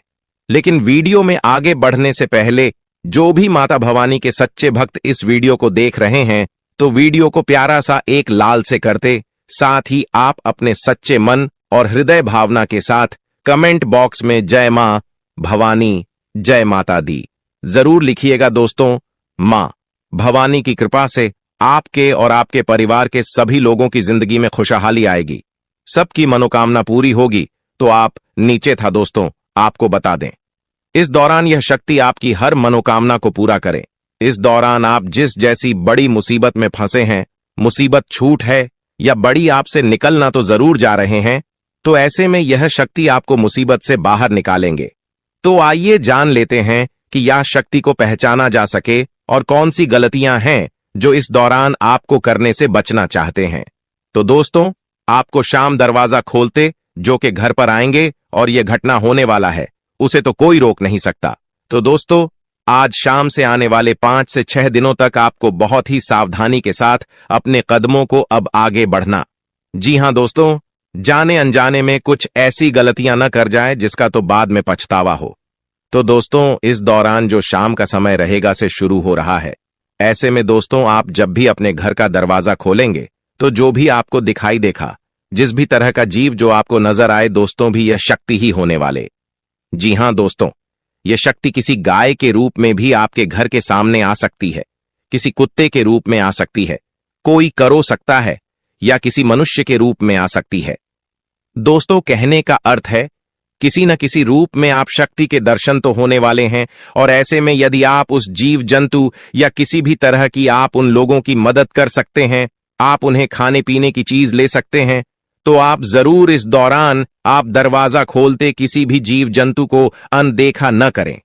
लेकिन वीडियो में आगे बढ़ने से पहले जो भी माता भवानी के सच्चे भक्त इस वीडियो को देख रहे हैं, तो वीडियो को प्यारा सा एक लाल से करते, साथ ही आप अपने सच्चे मन और हृदय भावना के साथ कमेंट बॉक्स में जय मां भवानी, जय माता दी जरूर लिखिएगा। दोस्तों, मां भवानी की कृपा से आपके और आपके परिवार के सभी लोगों की जिंदगी में खुशहाली आएगी, सबकी मनोकामना पूरी होगी। तो आप नीचे था दोस्तों, आपको बता दें, इस दौरान यह शक्ति आपकी हर मनोकामना को पूरा करे। इस दौरान आप जिस जैसी बड़ी मुसीबत में फंसे हैं, मुसीबत छूट है या बड़ी आपसे निकलना तो जरूर जा रहे हैं, तो ऐसे में यह शक्ति आपको मुसीबत से बाहर निकालेंगे। तो आइए जान लेते हैं कि यह शक्ति को पहचाना जा सके और कौन सी गलतियां हैं जो इस दौरान आपको करने से बचना चाहते हैं। तो दोस्तों, आपको शाम दरवाजा खोलते जो कि घर पर आएंगे और यह घटना होने वाला है, उसे तो कोई रोक नहीं सकता। तो दोस्तों, आज शाम से आने वाले 5 से 6 दिनों तक आपको बहुत ही सावधानी के साथ अपने कदमों को अब आगे बढ़ना। जी हां दोस्तों, जाने अनजाने में कुछ ऐसी गलतियां न कर जाए जिसका तो बाद में पछतावा हो। तो दोस्तों, इस दौरान जो शाम का समय रहेगा से शुरू हो रहा है। ऐसे में दोस्तों, आप जब भी अपने घर का दरवाजा खोलेंगे तो जो भी आपको दिखाई देखा, जिस भी तरह का जीव जो आपको नजर आए, दोस्तों भी यह शक्ति ही होने वाले। जी हां दोस्तों, यह शक्ति किसी गाय के रूप में भी आपके घर के सामने आ सकती है, किसी कुत्ते के रूप में आ सकती है, कोई करो सकता है, या किसी मनुष्य के रूप में आ सकती है। दोस्तों, कहने का अर्थ है किसी न किसी रूप में आप शक्ति के दर्शन तो होने वाले हैं, और ऐसे में यदि आप उस जीव जंतु या किसी भी तरह की आप उन लोगों की मदद कर सकते हैं, आप उन्हें खाने पीने की चीज ले सकते हैं, तो आप जरूर इस दौरान आप दरवाजा खोलते किसी भी जीव जंतु को अनदेखा न करें।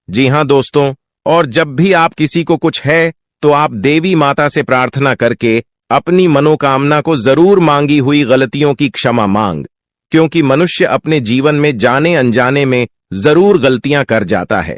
जी हां दोस्तों, और जब भी आप किसी को कुछ है तो आप देवी माता से प्रार्थना करके अपनी मनोकामना को जरूर मांगी हुई गलतियों की क्षमा मांग, क्योंकि मनुष्य अपने जीवन में जाने अनजाने में जरूर गलतियां कर जाता है।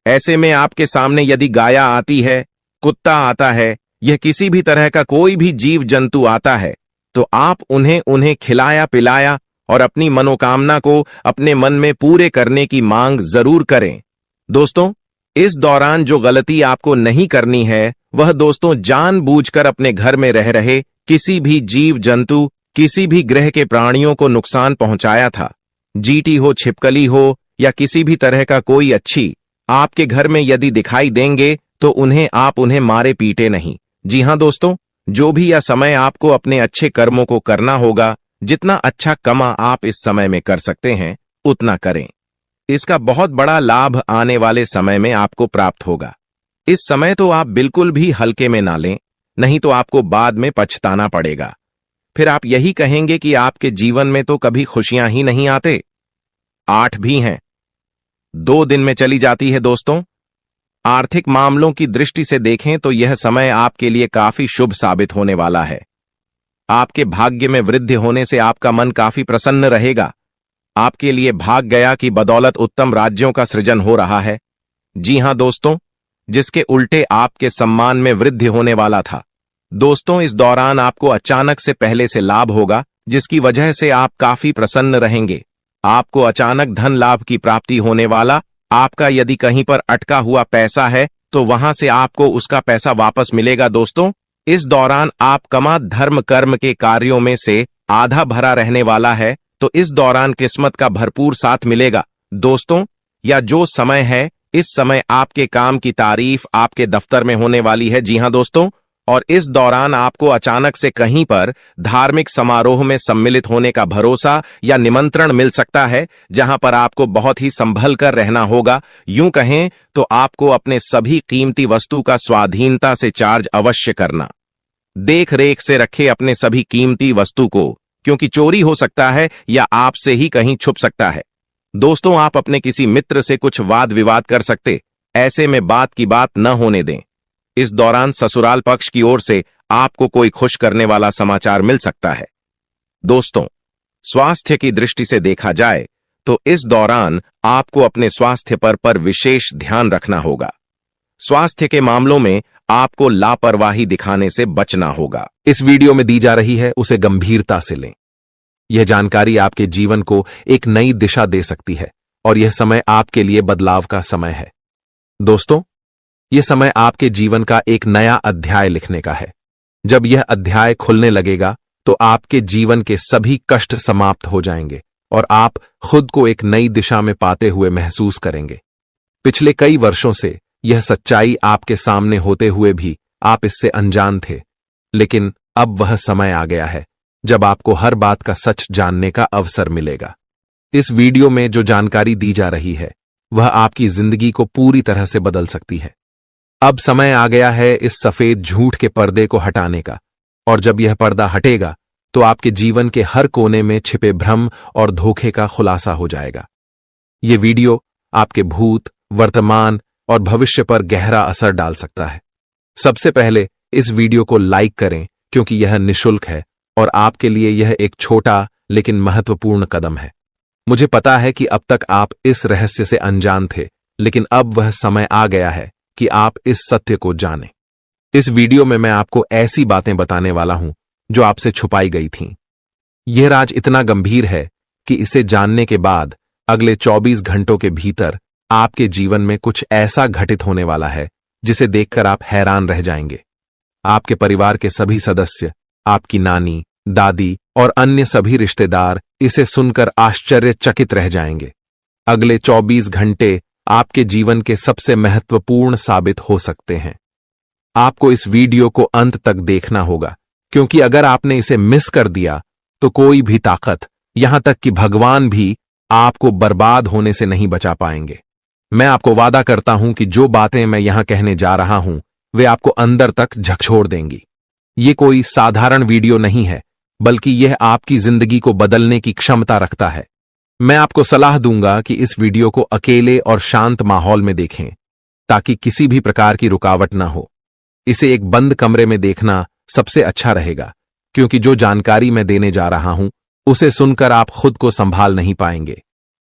ऐसे में आपके सामने यदि गाया आती है, कुत्ता आता है, यह किसी भी तरह का कोई भी जीव जंतु आता है, तो आप उन्हें खिलाया पिलाया और अपनी मनोकामना को अपने मन में पूरे करने की मांग जरूर करें। दोस्तों, इस दौरान जो गलती आपको नहीं करनी है वह दोस्तों जानबूझकर अपने घर में रह रहे किसी भी जीव जंतु, किसी भी ग्रह के प्राणियों को नुकसान पहुंचाया था। जीटी हो, छिपकली हो या किसी भी तरह का कोई अच्छी आपके घर में यदि दिखाई देंगे तो आप उन्हें मारे पीटे नहीं। जी हां दोस्तों, जो भी यह समय आपको अपने अच्छे कर्मों को करना होगा, जितना अच्छा कमा आप इस समय में कर सकते हैं उतना करें। इसका बहुत बड़ा लाभ आने वाले समय में आपको प्राप्त होगा। इस समय तो आप बिल्कुल भी हल्के में ना लें, नहीं तो आपको बाद में पछताना पड़ेगा। फिर आप यही कहेंगे कि आपके जीवन में तो कभी खुशियां ही नहीं आते। 8 भी हैं, 2 दिन में चली जाती है। दोस्तों, आर्थिक मामलों की दृष्टि से देखें तो यह समय आपके लिए काफी शुभ साबित होने वाला है। आपके भाग्य में वृद्धि होने से आपका मन काफी प्रसन्न रहेगा। आपके लिए भाग गया कि बदौलत उत्तम राज्यों का सृजन हो रहा है। जी हां दोस्तों, जिसके उल्टे आपके सम्मान में वृद्धि होने वाला था। दोस्तों, इस दौरान आपको अचानक से पहले से लाभ होगा, जिसकी वजह से आप काफी प्रसन्न रहेंगे। आपको अचानक धन लाभ की प्राप्ति होने वाला। आपका यदि कहीं पर अटका हुआ पैसा है तो वहां से आपको उसका पैसा वापस मिलेगा। दोस्तों, इस दौरान आप कमा धर्म कर्म के कार्यों में से आधा भरा रहने वाला है, तो इस दौरान किस्मत का भरपूर साथ मिलेगा। दोस्तों, या जो समय है, इस समय आपके काम की तारीफ आपके दफ्तर में होने वाली है। जी हां दोस्तों, और इस दौरान आपको अचानक से कहीं पर धार्मिक समारोह में सम्मिलित होने का भरोसा या निमंत्रण मिल सकता है, जहां पर आपको बहुत ही संभल कर रहना होगा। यूं कहें तो आपको अपने सभी कीमती वस्तु का स्वाधीनता से चार्ज अवश्य करना। देख रेख से रखे अपने सभी कीमती वस्तु को, क्योंकि चोरी हो सकता है या आपसे ही कहीं छुप सकता है। दोस्तों, आप अपने किसी मित्र से कुछ वाद विवाद कर सकते, ऐसे में बात की बात न होने दें। इस दौरान ससुराल पक्ष की ओर से आपको कोई खुश करने वाला समाचार मिल सकता है। दोस्तों, स्वास्थ्य की दृष्टि से देखा जाए तो इस दौरान आपको अपने स्वास्थ्य पर विशेष ध्यान रखना होगा। स्वास्थ्य के मामलों में आपको लापरवाही दिखाने से बचना होगा। इस वीडियो में दी जा रही है उसे गंभीरता से लें। यह जानकारी आपके जीवन को एक नई दिशा दे सकती है और यह समय आपके लिए बदलाव का समय है। दोस्तों, यह समय आपके जीवन का एक नया अध्याय लिखने का है। जब यह अध्याय खुलने लगेगा तो आपके जीवन के सभी कष्ट समाप्त हो जाएंगे और आप खुद को एक नई दिशा में पाते हुए महसूस करेंगे। पिछले कई वर्षों से यह सच्चाई आपके सामने होते हुए भी आप इससे अनजान थे, लेकिन अब वह समय आ गया है जब आपको हर बात का सच जानने का अवसर मिलेगा। इस वीडियो में जो जानकारी दी जा रही है वह आपकी जिंदगी को पूरी तरह से बदल सकती है। अब समय आ गया है इस सफेद झूठ के पर्दे को हटाने का, और जब यह पर्दा हटेगा तो आपके जीवन के हर कोने में छिपे भ्रम और धोखे का खुलासा हो जाएगा। यह वीडियो आपके भूत, वर्तमान और भविष्य पर गहरा असर डाल सकता है। सबसे पहले इस वीडियो को लाइक करें, क्योंकि यह निःशुल्क है और आपके लिए यह एक छोटा लेकिन महत्वपूर्ण कदम है। मुझे पता है कि अब तक आप इस रहस्य से अनजान थे, लेकिन अब वह समय आ गया है कि आप इस सत्य को जानें। इस वीडियो में मैं आपको ऐसी बातें बताने वाला हूं जो आपसे छुपाई गई थीं। यह राज इतना गंभीर है कि इसे जानने के बाद अगले 24 घंटों के भीतर आपके जीवन में कुछ ऐसा घटित होने वाला है जिसे देखकर आप हैरान रह जाएंगे। आपके परिवार के सभी सदस्य, आपकी नानी, दादी और अन्य सभी रिश्तेदार इसे सुनकर आश्चर्यचकित रह जाएंगे। अगले 24 घंटे आपके जीवन के सबसे महत्वपूर्ण साबित हो सकते हैं। आपको इस वीडियो को अंत तक देखना होगा, क्योंकि अगर आपने इसे मिस कर दिया तो कोई भी ताकत, यहां तक कि भगवान भी आपको बर्बाद होने से नहीं बचा पाएंगे। मैं आपको वादा करता हूं कि जो बातें मैं यहां कहने जा रहा हूं वे आपको अंदर तक झकझोर देंगी। ये कोई साधारण वीडियो नहीं है, बल्कि यह आपकी जिंदगी को बदलने की क्षमता रखता है। मैं आपको सलाह दूंगा कि इस वीडियो को अकेले और शांत माहौल में देखें, ताकि किसी भी प्रकार की रुकावट ना हो। इसे एक बंद कमरे में देखना सबसे अच्छा रहेगा, क्योंकि जो जानकारी मैं देने जा रहा हूं उसे सुनकर आप खुद को संभाल नहीं पाएंगे।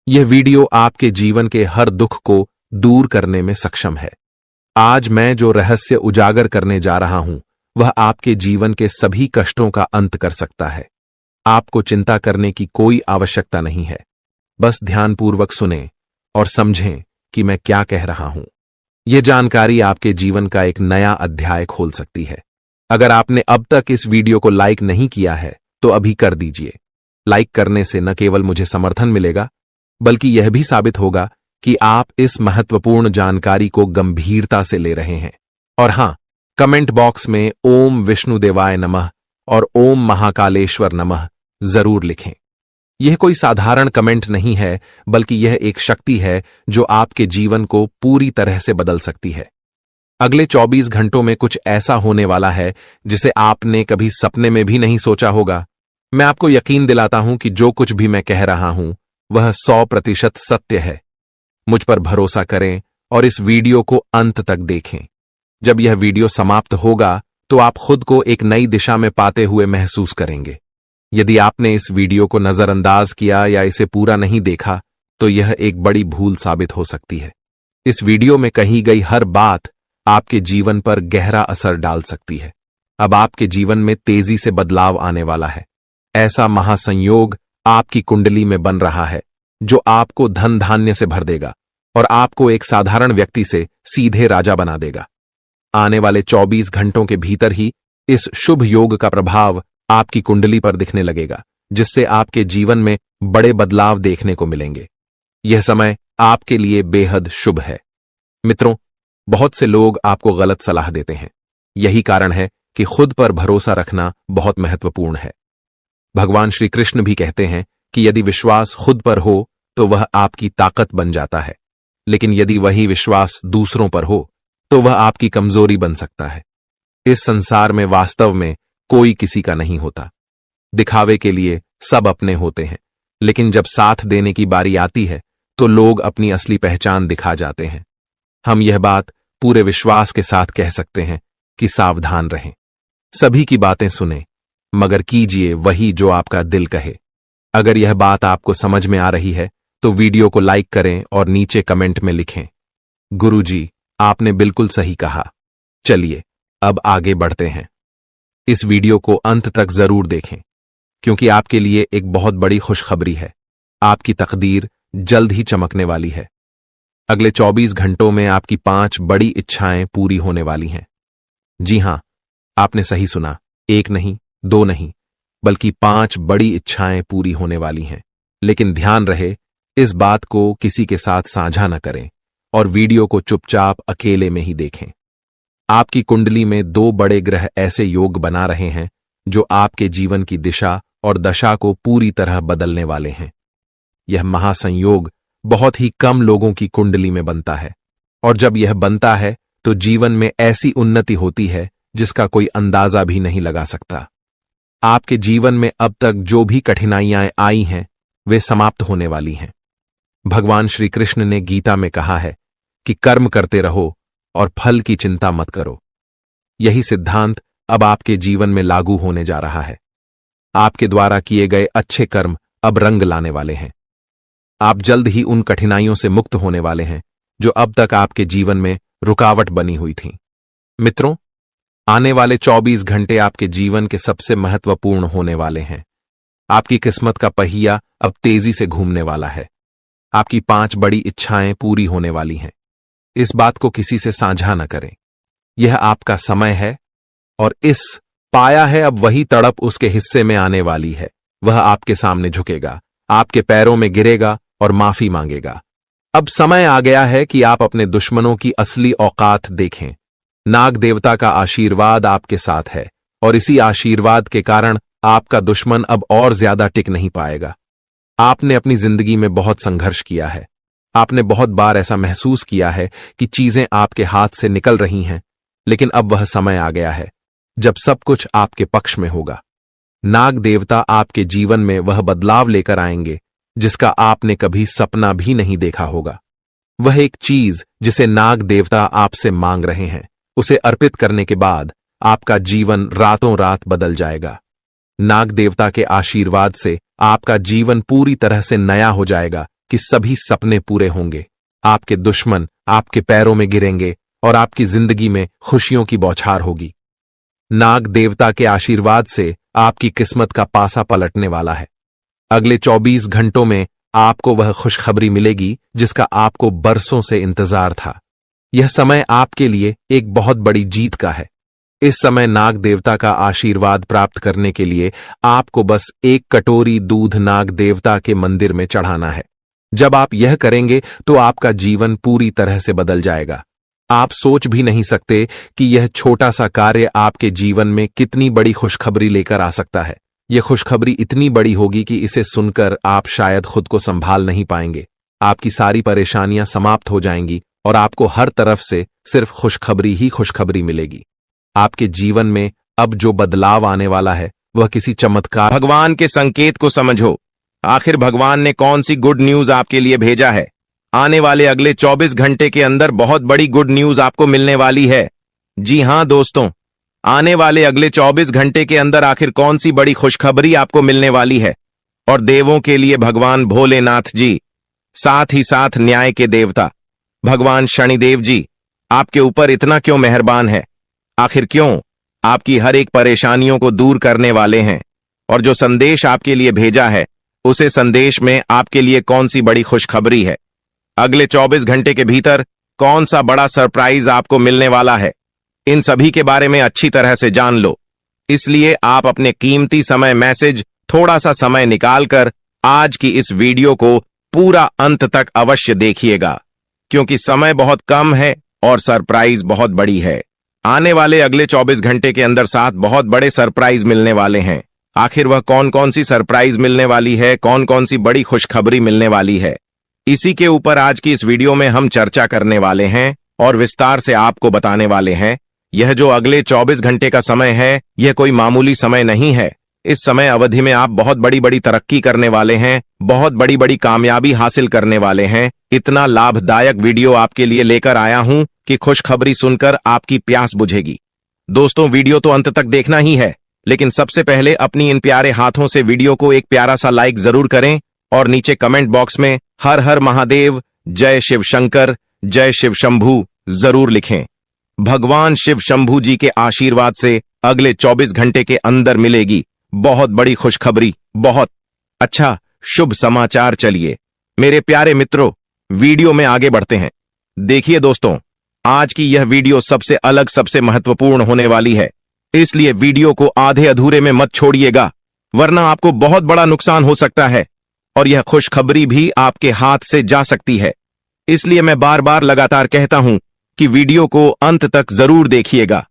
यह वीडियो आपके जीवन के हर दुख को दूर करने में सक्षम है। आज मैं जो रहस्य उजागर करने जा रहा हूं वह आपके जीवन के सभी कष्टों का अंत कर सकता है। आपको चिंता करने की कोई आवश्यकता नहीं है। बस ध्यानपूर्वक सुनें और समझें कि मैं क्या कह रहा हूं। यह जानकारी आपके जीवन का एक नया अध्याय खोल सकती है। अगर आपने अब तक इस वीडियो को लाइक नहीं किया है तो अभी कर दीजिए। लाइक करने से न केवल मुझे समर्थन मिलेगा, बल्कि यह भी साबित होगा कि आप इस महत्वपूर्ण जानकारी को गंभीरता से ले रहे हैं। और हां, कमेंट बॉक्स में ओम विष्णुदेवाय नमः और ओम महाकालेश्वर नमः जरूर लिखें। यह कोई साधारण कमेंट नहीं है, बल्कि यह एक शक्ति है जो आपके जीवन को पूरी तरह से बदल सकती है। अगले 24 घंटों में कुछ ऐसा होने वाला है जिसे आपने कभी सपने में भी नहीं सोचा होगा। मैं आपको यकीन दिलाता हूं कि जो कुछ भी मैं कह रहा हूं वह 100% सत्य है। मुझ पर भरोसा करें और इस वीडियो को अंत तक देखें। जब यह वीडियो समाप्त होगा तो आप खुद को एक नई दिशा में पाते हुए महसूस करेंगे। यदि आपने इस वीडियो को नजरअंदाज किया या इसे पूरा नहीं देखा तो यह एक बड़ी भूल साबित हो सकती है। इस वीडियो में कही गई हर बात आपके जीवन पर गहरा असर डाल सकती है। अब आपके जीवन में तेजी से बदलाव आने वाला है। ऐसा महासंयोग आपकी कुंडली में बन रहा है जो आपको धन धान्य से भर देगा और आपको एक साधारण व्यक्ति से सीधे राजा बना देगा। आने वाले 24 घंटों के भीतर ही इस शुभ योग का प्रभाव आपकी कुंडली पर दिखने लगेगा, जिससे आपके जीवन में बड़े बदलाव देखने को मिलेंगे। यह समय आपके लिए बेहद शुभ है। मित्रों, बहुत से लोग आपको गलत सलाह देते हैं। यही कारण है कि खुद पर भरोसा रखना बहुत महत्वपूर्ण है। भगवान श्री कृष्ण भी कहते हैं कि यदि विश्वास खुद पर हो तो वह आपकी ताकत बन जाता है, लेकिन यदि वही विश्वास दूसरों पर हो तो वह आपकी कमजोरी बन सकता है। इस संसार में वास्तव में कोई किसी का नहीं होता। दिखावे के लिए सब अपने होते हैं, लेकिन जब साथ देने की बारी आती है तो लोग अपनी असली पहचान दिखा जाते हैं। हम यह बात पूरे विश्वास के साथ कह सकते हैं कि सावधान रहें। सभी की बातें सुनें, मगर कीजिए वही जो आपका दिल कहे। अगर यह बात आपको समझ में आ रही है तो वीडियो को लाइक करें और नीचे कमेंट में लिखें, गुरुजी, आपने बिल्कुल सही कहा। चलिए अब आगे बढ़ते हैं। इस वीडियो को अंत तक जरूर देखें, क्योंकि आपके लिए एक बहुत बड़ी खुशखबरी है। आपकी तकदीर जल्द ही चमकने वाली है। अगले 24 घंटों में आपकी 5 बड़ी इच्छाएं पूरी होने वाली हैं। जी हां, आपने सही सुना, एक नहीं, 2 नहीं, बल्कि 5 बड़ी इच्छाएं पूरी होने वाली हैं। लेकिन ध्यान रहे, इस बात को किसी के साथ साझा न करें और वीडियो को चुपचाप अकेले में ही देखें। आपकी कुंडली में 2 बड़े ग्रह ऐसे योग बना रहे हैं जो आपके जीवन की दिशा और दशा को पूरी तरह बदलने वाले हैं। यह महासंयोग बहुत ही कम लोगों की कुंडली में बनता है, और जब यह बनता है तो जीवन में ऐसी उन्नति होती है जिसका कोई अंदाजा भी नहीं लगा सकता। आपके जीवन में अब तक जो भी कठिनाइयां आई हैं वे समाप्त होने वाली हैं। भगवान श्री कृष्ण ने गीता में कहा है कि कर्म करते रहो और फल की चिंता मत करो। यही सिद्धांत अब आपके जीवन में लागू होने जा रहा है। आपके द्वारा किए गए अच्छे कर्म अब रंग लाने वाले हैं। आप जल्द ही उन कठिनाइयों से मुक्त होने वाले हैं जो अब तक आपके जीवन में रुकावट बनी हुई थीं। मित्रों, आने वाले 24 घंटे आपके जीवन के सबसे महत्वपूर्ण होने वाले हैं। आपकी किस्मत का पहिया अब तेजी से घूमने वाला है। आपकी 5 बड़ी इच्छाएं पूरी होने वाली हैं। इस बात को किसी से साझा न करें। यह आपका समय है, और इस पाया है अब वही तड़प उसके हिस्से में आने वाली है। वह आपके सामने झुकेगा, आपके पैरों में गिरेगा और माफी मांगेगा। अब समय आ गया है कि आप अपने दुश्मनों की असली औकात देखें। नाग देवता का आशीर्वाद आपके साथ है और इसी आशीर्वाद के कारण आपका दुश्मन अब और ज्यादा टिक नहीं पाएगा। आपने अपनी जिंदगी में बहुत संघर्ष किया है। आपने बहुत बार ऐसा महसूस किया है कि चीजें आपके हाथ से निकल रही हैं, लेकिन अब वह समय आ गया है जब सब कुछ आपके पक्ष में होगा। नाग देवता आपके जीवन में वह बदलाव लेकर आएंगे जिसका आपने कभी सपना भी नहीं देखा होगा। वह एक चीज जिसे नाग देवता आपसे मांग रहे हैं, उसे अर्पित करने के बाद आपका जीवन रातों रात बदल जाएगा। नाग देवता के आशीर्वाद से आपका जीवन पूरी तरह से नया हो जाएगा कि सभी सपने पूरे होंगे। आपके दुश्मन आपके पैरों में गिरेंगे और आपकी जिंदगी में खुशियों की बौछार होगी। नाग देवता के आशीर्वाद से आपकी किस्मत का पासा पलटने वाला है। अगले 24 घंटों में आपको वह खुशखबरी मिलेगी जिसका आपको बरसों से इंतजार था। यह समय आपके लिए एक बहुत बड़ी जीत का है। इस समय नाग देवता का आशीर्वाद प्राप्त करने के लिए आपको बस एक कटोरी दूध नाग देवता के मंदिर में चढ़ाना है। जब आप यह करेंगे तो आपका जीवन पूरी तरह से बदल जाएगा। आप सोच भी नहीं सकते कि यह छोटा सा कार्य आपके जीवन में कितनी बड़ी खुशखबरी लेकर आ सकता है। यह खुशखबरी इतनी बड़ी होगी कि इसे सुनकर आप शायद खुद को संभाल नहीं पाएंगे। आपकी सारी परेशानियां समाप्त हो जाएंगी और आपको हर तरफ से सिर्फ खुशखबरी ही खुशखबरी मिलेगी। आपके जीवन में अब जो बदलाव आने वाला है वह किसी चमत्कार। भगवान के संकेत को समझो। आखिर भगवान ने कौन सी गुड न्यूज आपके लिए भेजा है? आने वाले अगले 24 घंटे के अंदर बहुत बड़ी गुड न्यूज आपको मिलने वाली है। जी हां दोस्तों, आने वाले अगले 24 घंटे के अंदर आखिर कौन सी बड़ी खुशखबरी आपको मिलने वाली है? और देवों के लिए भगवान भोलेनाथ जी, साथ ही साथ न्याय के देवता भगवान शनिदेव जी आपके ऊपर इतना क्यों मेहरबान है? आखिर क्यों आपकी हर एक परेशानियों को दूर करने वाले हैं? और जो संदेश आपके लिए भेजा है उसे संदेश में आपके लिए कौन सी बड़ी खुशखबरी है? अगले 24 घंटे के भीतर कौन सा बड़ा सरप्राइज आपको मिलने वाला है? इन सभी के बारे में अच्छी तरह से जान लो। इसलिए आप अपने कीमती समय मैसेज थोड़ा सा समय निकालकर आज की इस वीडियो को पूरा अंत तक अवश्य देखिएगा, क्योंकि समय बहुत कम है और सरप्राइज बहुत बड़ी है। आने वाले अगले 24 घंटे के अंदर 7 बहुत बड़े सरप्राइज मिलने वाले हैं। आखिर वह कौन कौन सी सरप्राइज मिलने वाली है, कौन कौन सी बड़ी खुशखबरी मिलने वाली है, इसी के ऊपर आज की इस वीडियो में हम चर्चा करने वाले हैं और विस्तार से आपको बताने वाले हैं। यह जो अगले 24 घंटे का समय है, यह कोई मामूली समय नहीं है। इस समय अवधि में आप बहुत बड़ी बड़ी तरक्की करने वाले हैं, बहुत बड़ी बड़ी कामयाबी हासिल करने वाले हैं। इतना लाभदायक वीडियो आपके लिए लेकर आया हूं कि खुशखबरी सुनकर आपकी प्यास बुझेगी। दोस्तों, वीडियो तो अंत तक देखना ही है, लेकिन सबसे पहले अपनी इन प्यारे हाथों से वीडियो को एक प्यारा सा लाइक जरूर करें और नीचे कमेंट बॉक्स में हर हर महादेव, जय शिव शंकर, जय शिव शंभू जरूर लिखें। भगवान शिव शंभू जी के आशीर्वाद से अगले 24 घंटे के अंदर मिलेगी बहुत बड़ी खुशखबरी, बहुत अच्छा शुभ समाचार। चलिए मेरे प्यारे मित्रों, वीडियो में आगे बढ़ते हैं। देखिए दोस्तों, आज की यह वीडियो सबसे अलग, सबसे महत्वपूर्ण होने वाली है, इसलिए वीडियो को आधे अधूरे में मत छोड़िएगा, वरना आपको बहुत बड़ा नुकसान हो सकता है और यह खुशखबरी भी आपके हाथ से जा सकती है। इसलिए मैं बार बार लगातार कहता हूं कि वीडियो को अंत तक जरूर देखिएगा,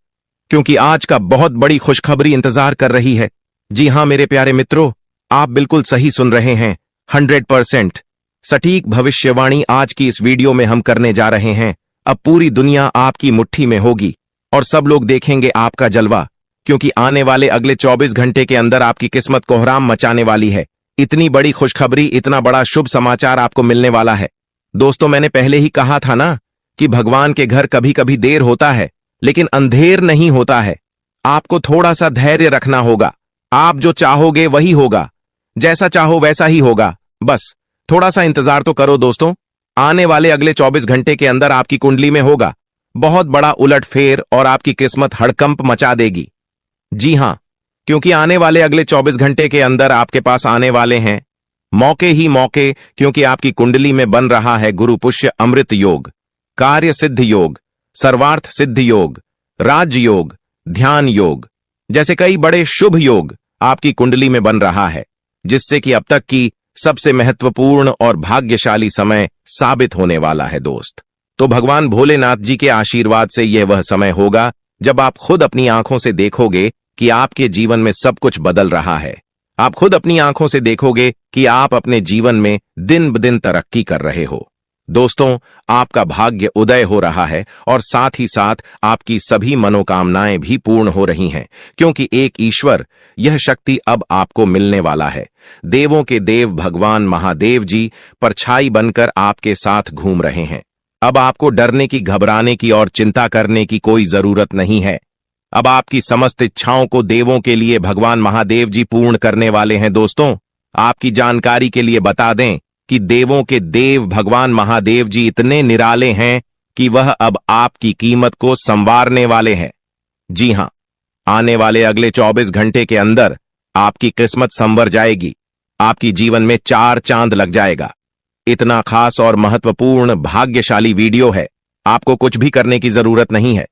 क्योंकि आज का बहुत बड़ी खुशखबरी इंतजार कर रही है। जी हां मेरे प्यारे मित्रों, आप बिल्कुल सही सुन रहे हैं। 100% सटीक भविष्यवाणी आज की इस वीडियो में हम करने जा रहे हैं। अब पूरी दुनिया आपकी मुट्ठी में होगी और सब लोग देखेंगे आपका जलवा, क्योंकि आने वाले अगले 24 घंटे के अंदर आपकी किस्मत कोहराम मचाने वाली है। इतनी बड़ी खुशखबरी, इतना बड़ा शुभ समाचार आपको मिलने वाला है। दोस्तों, मैंने पहले ही कहा था ना कि भगवान के घर कभी कभी देर होता है, लेकिन अंधेर नहीं होता है। आपको थोड़ा सा धैर्य रखना होगा। आप जो चाहोगे वही होगा, जैसा चाहो वैसा ही होगा। बस थोड़ा सा इंतजार तो करो दोस्तों। आने वाले अगले 24 घंटे के अंदर आपकी कुंडली में होगा बहुत बड़ा उलटफेर और आपकी किस्मत हड़कंप मचा देगी। जी हां, क्योंकि आने वाले अगले 24 घंटे के अंदर आपके पास आने वाले हैं मौके ही मौके, क्योंकि आपकी कुंडली में बन रहा है गुरु पुष्य अमृत योग, कार्य सिद्ध योग, सर्वार्थ सिद्ध योग, राज योग, ध्यान योग जैसे कई बड़े शुभ योग आपकी कुंडली में बन रहा है, जिससे कि अब तक की सबसे महत्वपूर्ण और भाग्यशाली समय साबित होने वाला है दोस्त। तो भगवान भोलेनाथ जी के आशीर्वाद से यह वह समय होगा जब आप खुद अपनी आंखों से देखोगे कि आपके जीवन में सब कुछ बदल रहा है। आप खुद अपनी आंखों से देखोगे कि आप अपने जीवन में दिन ब दिन तरक्की कर रहे हो। दोस्तों, आपका भाग्य उदय हो रहा है और साथ ही साथ आपकी सभी मनोकामनाएं भी पूर्ण हो रही हैं, क्योंकि एक ईश्वर, यह शक्ति अब आपको मिलने वाला है। देवों के देव भगवान महादेव जी परछाई बनकर आपके साथ घूम रहे हैं। अब आपको डरने की, घबराने की और चिंता करने की कोई जरूरत नहीं है। अब आपकी समस्त इच्छाओं को देवों के लिए भगवान महादेव जी पूर्ण करने वाले हैं। दोस्तों, आपकी जानकारी के लिए बता दें कि देवों के देव भगवान महादेव जी इतने निराले हैं कि वह अब आपकी कीमत को संवारने वाले हैं। जी हां, आने वाले अगले 24 घंटे के अंदर आपकी किस्मत संवर जाएगी। आपकी जीवन में 4 चांद लग जाएगा। इतना खास और महत्वपूर्ण भाग्यशाली वीडियो है। आपको कुछ भी करने की जरूरत नहीं है।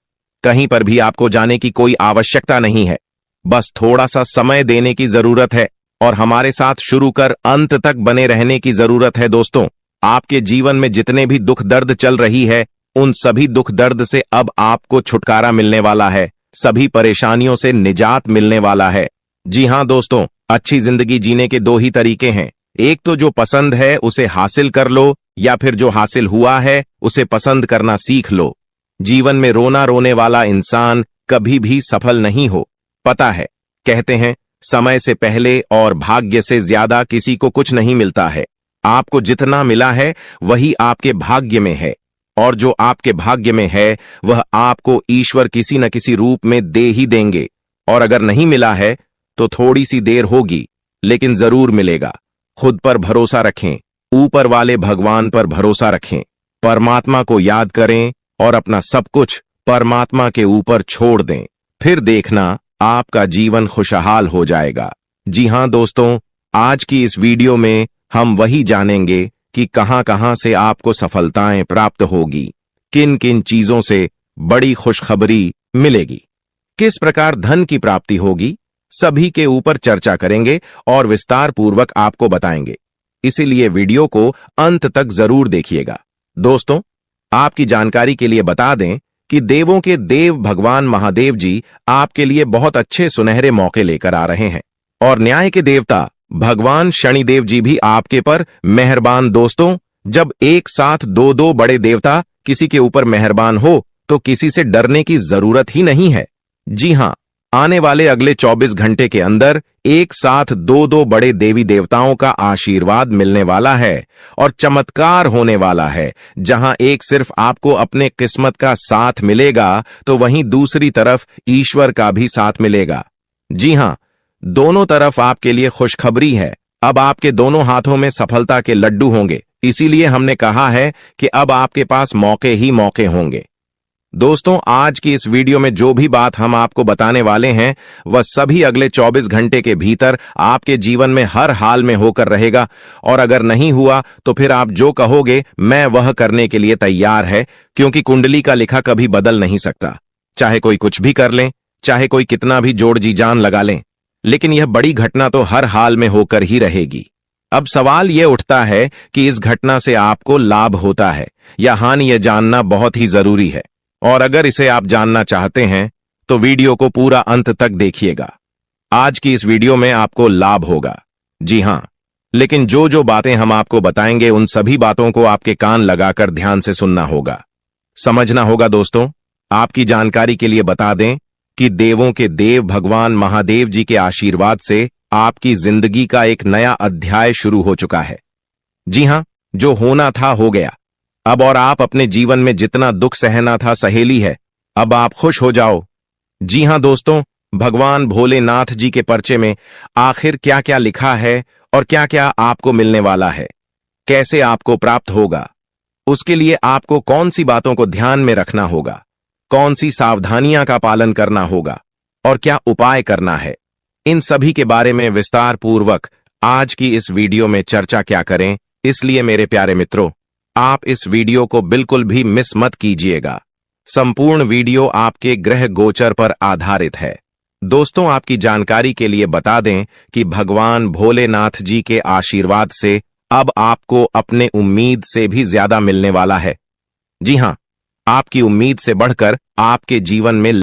कहीं पर भी आपको जाने की कोई आवश्यकता नहीं है। बस थोड़ा सा समय देने की जरूरत है और हमारे साथ शुरू कर अंत तक बने रहने की जरूरत है। दोस्तों, आपके जीवन में जितने भी दुख दर्द चल रही है, उन सभी दुख दर्द से अब आपको छुटकारा मिलने वाला है। सभी परेशानियों से निजात मिलने वाला है। जी हां दोस्तों, अच्छी जिंदगी जीने के 2 ही तरीके हैं। एक तो जो पसंद है उसे हासिल कर लो, या फिर जो हासिल हुआ है उसे पसंद करना सीख लो। जीवन में रोना रोने वाला इंसान कभी भी सफल नहीं हो। पता है, कहते हैं समय से पहले और भाग्य से ज्यादा किसी को कुछ नहीं मिलता है। आपको जितना मिला है वही आपके भाग्य में है, और जो आपके भाग्य में है वह आपको ईश्वर किसी न किसी रूप में दे ही देंगे। और अगर नहीं मिला है तो थोड़ी सी देर होगी, लेकिन जरूर मिलेगा। खुद पर भरोसा रखें, ऊपर वाले भगवान पर भरोसा रखें, परमात्मा को याद करें और अपना सब कुछ परमात्मा के ऊपर छोड़ दें। फिर देखना, आपका जीवन खुशहाल हो जाएगा। जी हां दोस्तों, आज की इस वीडियो में हम वही जानेंगे कि कहां कहां से आपको सफलताएं प्राप्त होगी, किन किन चीजों से बड़ी खुशखबरी मिलेगी, किस प्रकार धन की प्राप्ति होगी, सभी के ऊपर चर्चा करेंगे और विस्तार पूर्वक आपको बताएंगे। इसीलिए वीडियो को अंत तक जरूर देखिएगा। दोस्तों, आपकी जानकारी के लिए बता दें कि देवों के देव भगवान महादेव जी आपके लिए बहुत अच्छे सुनहरे मौके लेकर आ रहे हैं, और न्याय के देवता भगवान शनिदेव जी भी आपके पर मेहरबान। दोस्तों, जब एक साथ 2 बड़े देवता किसी के ऊपर मेहरबान हो तो किसी से डरने की जरूरत ही नहीं है। जी हां, आने वाले अगले 24 घंटे के अंदर एक साथ 2 बड़े देवी देवताओं का आशीर्वाद मिलने वाला है और चमत्कार होने वाला है। जहां एक सिर्फ आपको अपने किस्मत का साथ मिलेगा तो वहीं दूसरी तरफ ईश्वर का भी साथ मिलेगा। जी हां, दोनों तरफ आपके लिए खुशखबरी है। अब आपके दोनों हाथों में सफलता के लड्डू होंगे। इसीलिए हमने कहा है कि अब आपके पास मौके ही मौके होंगे। दोस्तों, आज की इस वीडियो में जो भी बात हम आपको बताने वाले हैं वह सभी अगले 24 घंटे के भीतर आपके जीवन में हर हाल में होकर रहेगा, और अगर नहीं हुआ तो फिर आप जो कहोगे मैं वह करने के लिए तैयार है, क्योंकि कुंडली का लिखा कभी बदल नहीं सकता। चाहे कोई कुछ भी कर लें, चाहे कोई कितना भी जोड़ जी जान लगा लें, लेकिन यह बड़ी घटना तो हर हाल में होकर ही रहेगी। अब सवाल यह उठता है कि इस घटना से आपको लाभ होता है या हानि, यह जानना बहुत ही जरूरी है। और अगर इसे आप जानना चाहते हैं तो वीडियो को पूरा अंत तक देखिएगा। आज की इस वीडियो में आपको लाभ होगा। जी हां, लेकिन जो जो बातें हम आपको बताएंगे उन सभी बातों को आपके कान लगाकर ध्यान से सुनना होगा, समझना होगा। दोस्तों, आपकी जानकारी के लिए बता दें कि देवों के देव भगवान महादेव जी के आशीर्वाद से आपकी जिंदगी का एक नया अध्याय शुरू हो चुका है। जी हां, जो होना था हो गया अब, और आप अपने जीवन में जितना दुख सहना था सहेली है। अब आप खुश हो जाओ। जी हां दोस्तों, भगवान भोलेनाथ जी के पर्चे में आखिर क्या क्या लिखा है और क्या क्या आपको मिलने वाला है, कैसे आपको प्राप्त होगा, उसके लिए आपको कौन सी बातों को ध्यान में रखना होगा, कौन सी सावधानियां का पालन करना होगा और क्या उपाय करना है, इन सभी के बारे में विस्तार पूर्वक आज की इस वीडियो में चर्चा क्या करें। इसलिए मेरे प्यारे मित्रों, आप इस वीडियो को बिल्कुल भी मिस मत कीजिएगा। संपूर्ण वीडियो आपके ग्रह गोचर पर आधारित है। दोस्तों, आपकी जानकारी के लिए बता दें कि भगवान भोलेनाथ जी के आशीर्वाद से अब आपको अपने उम्मीद से भी ज्यादा मिलने वाला है। जी हां, आपकी उम्मीद से बढ़कर आपके जीवन में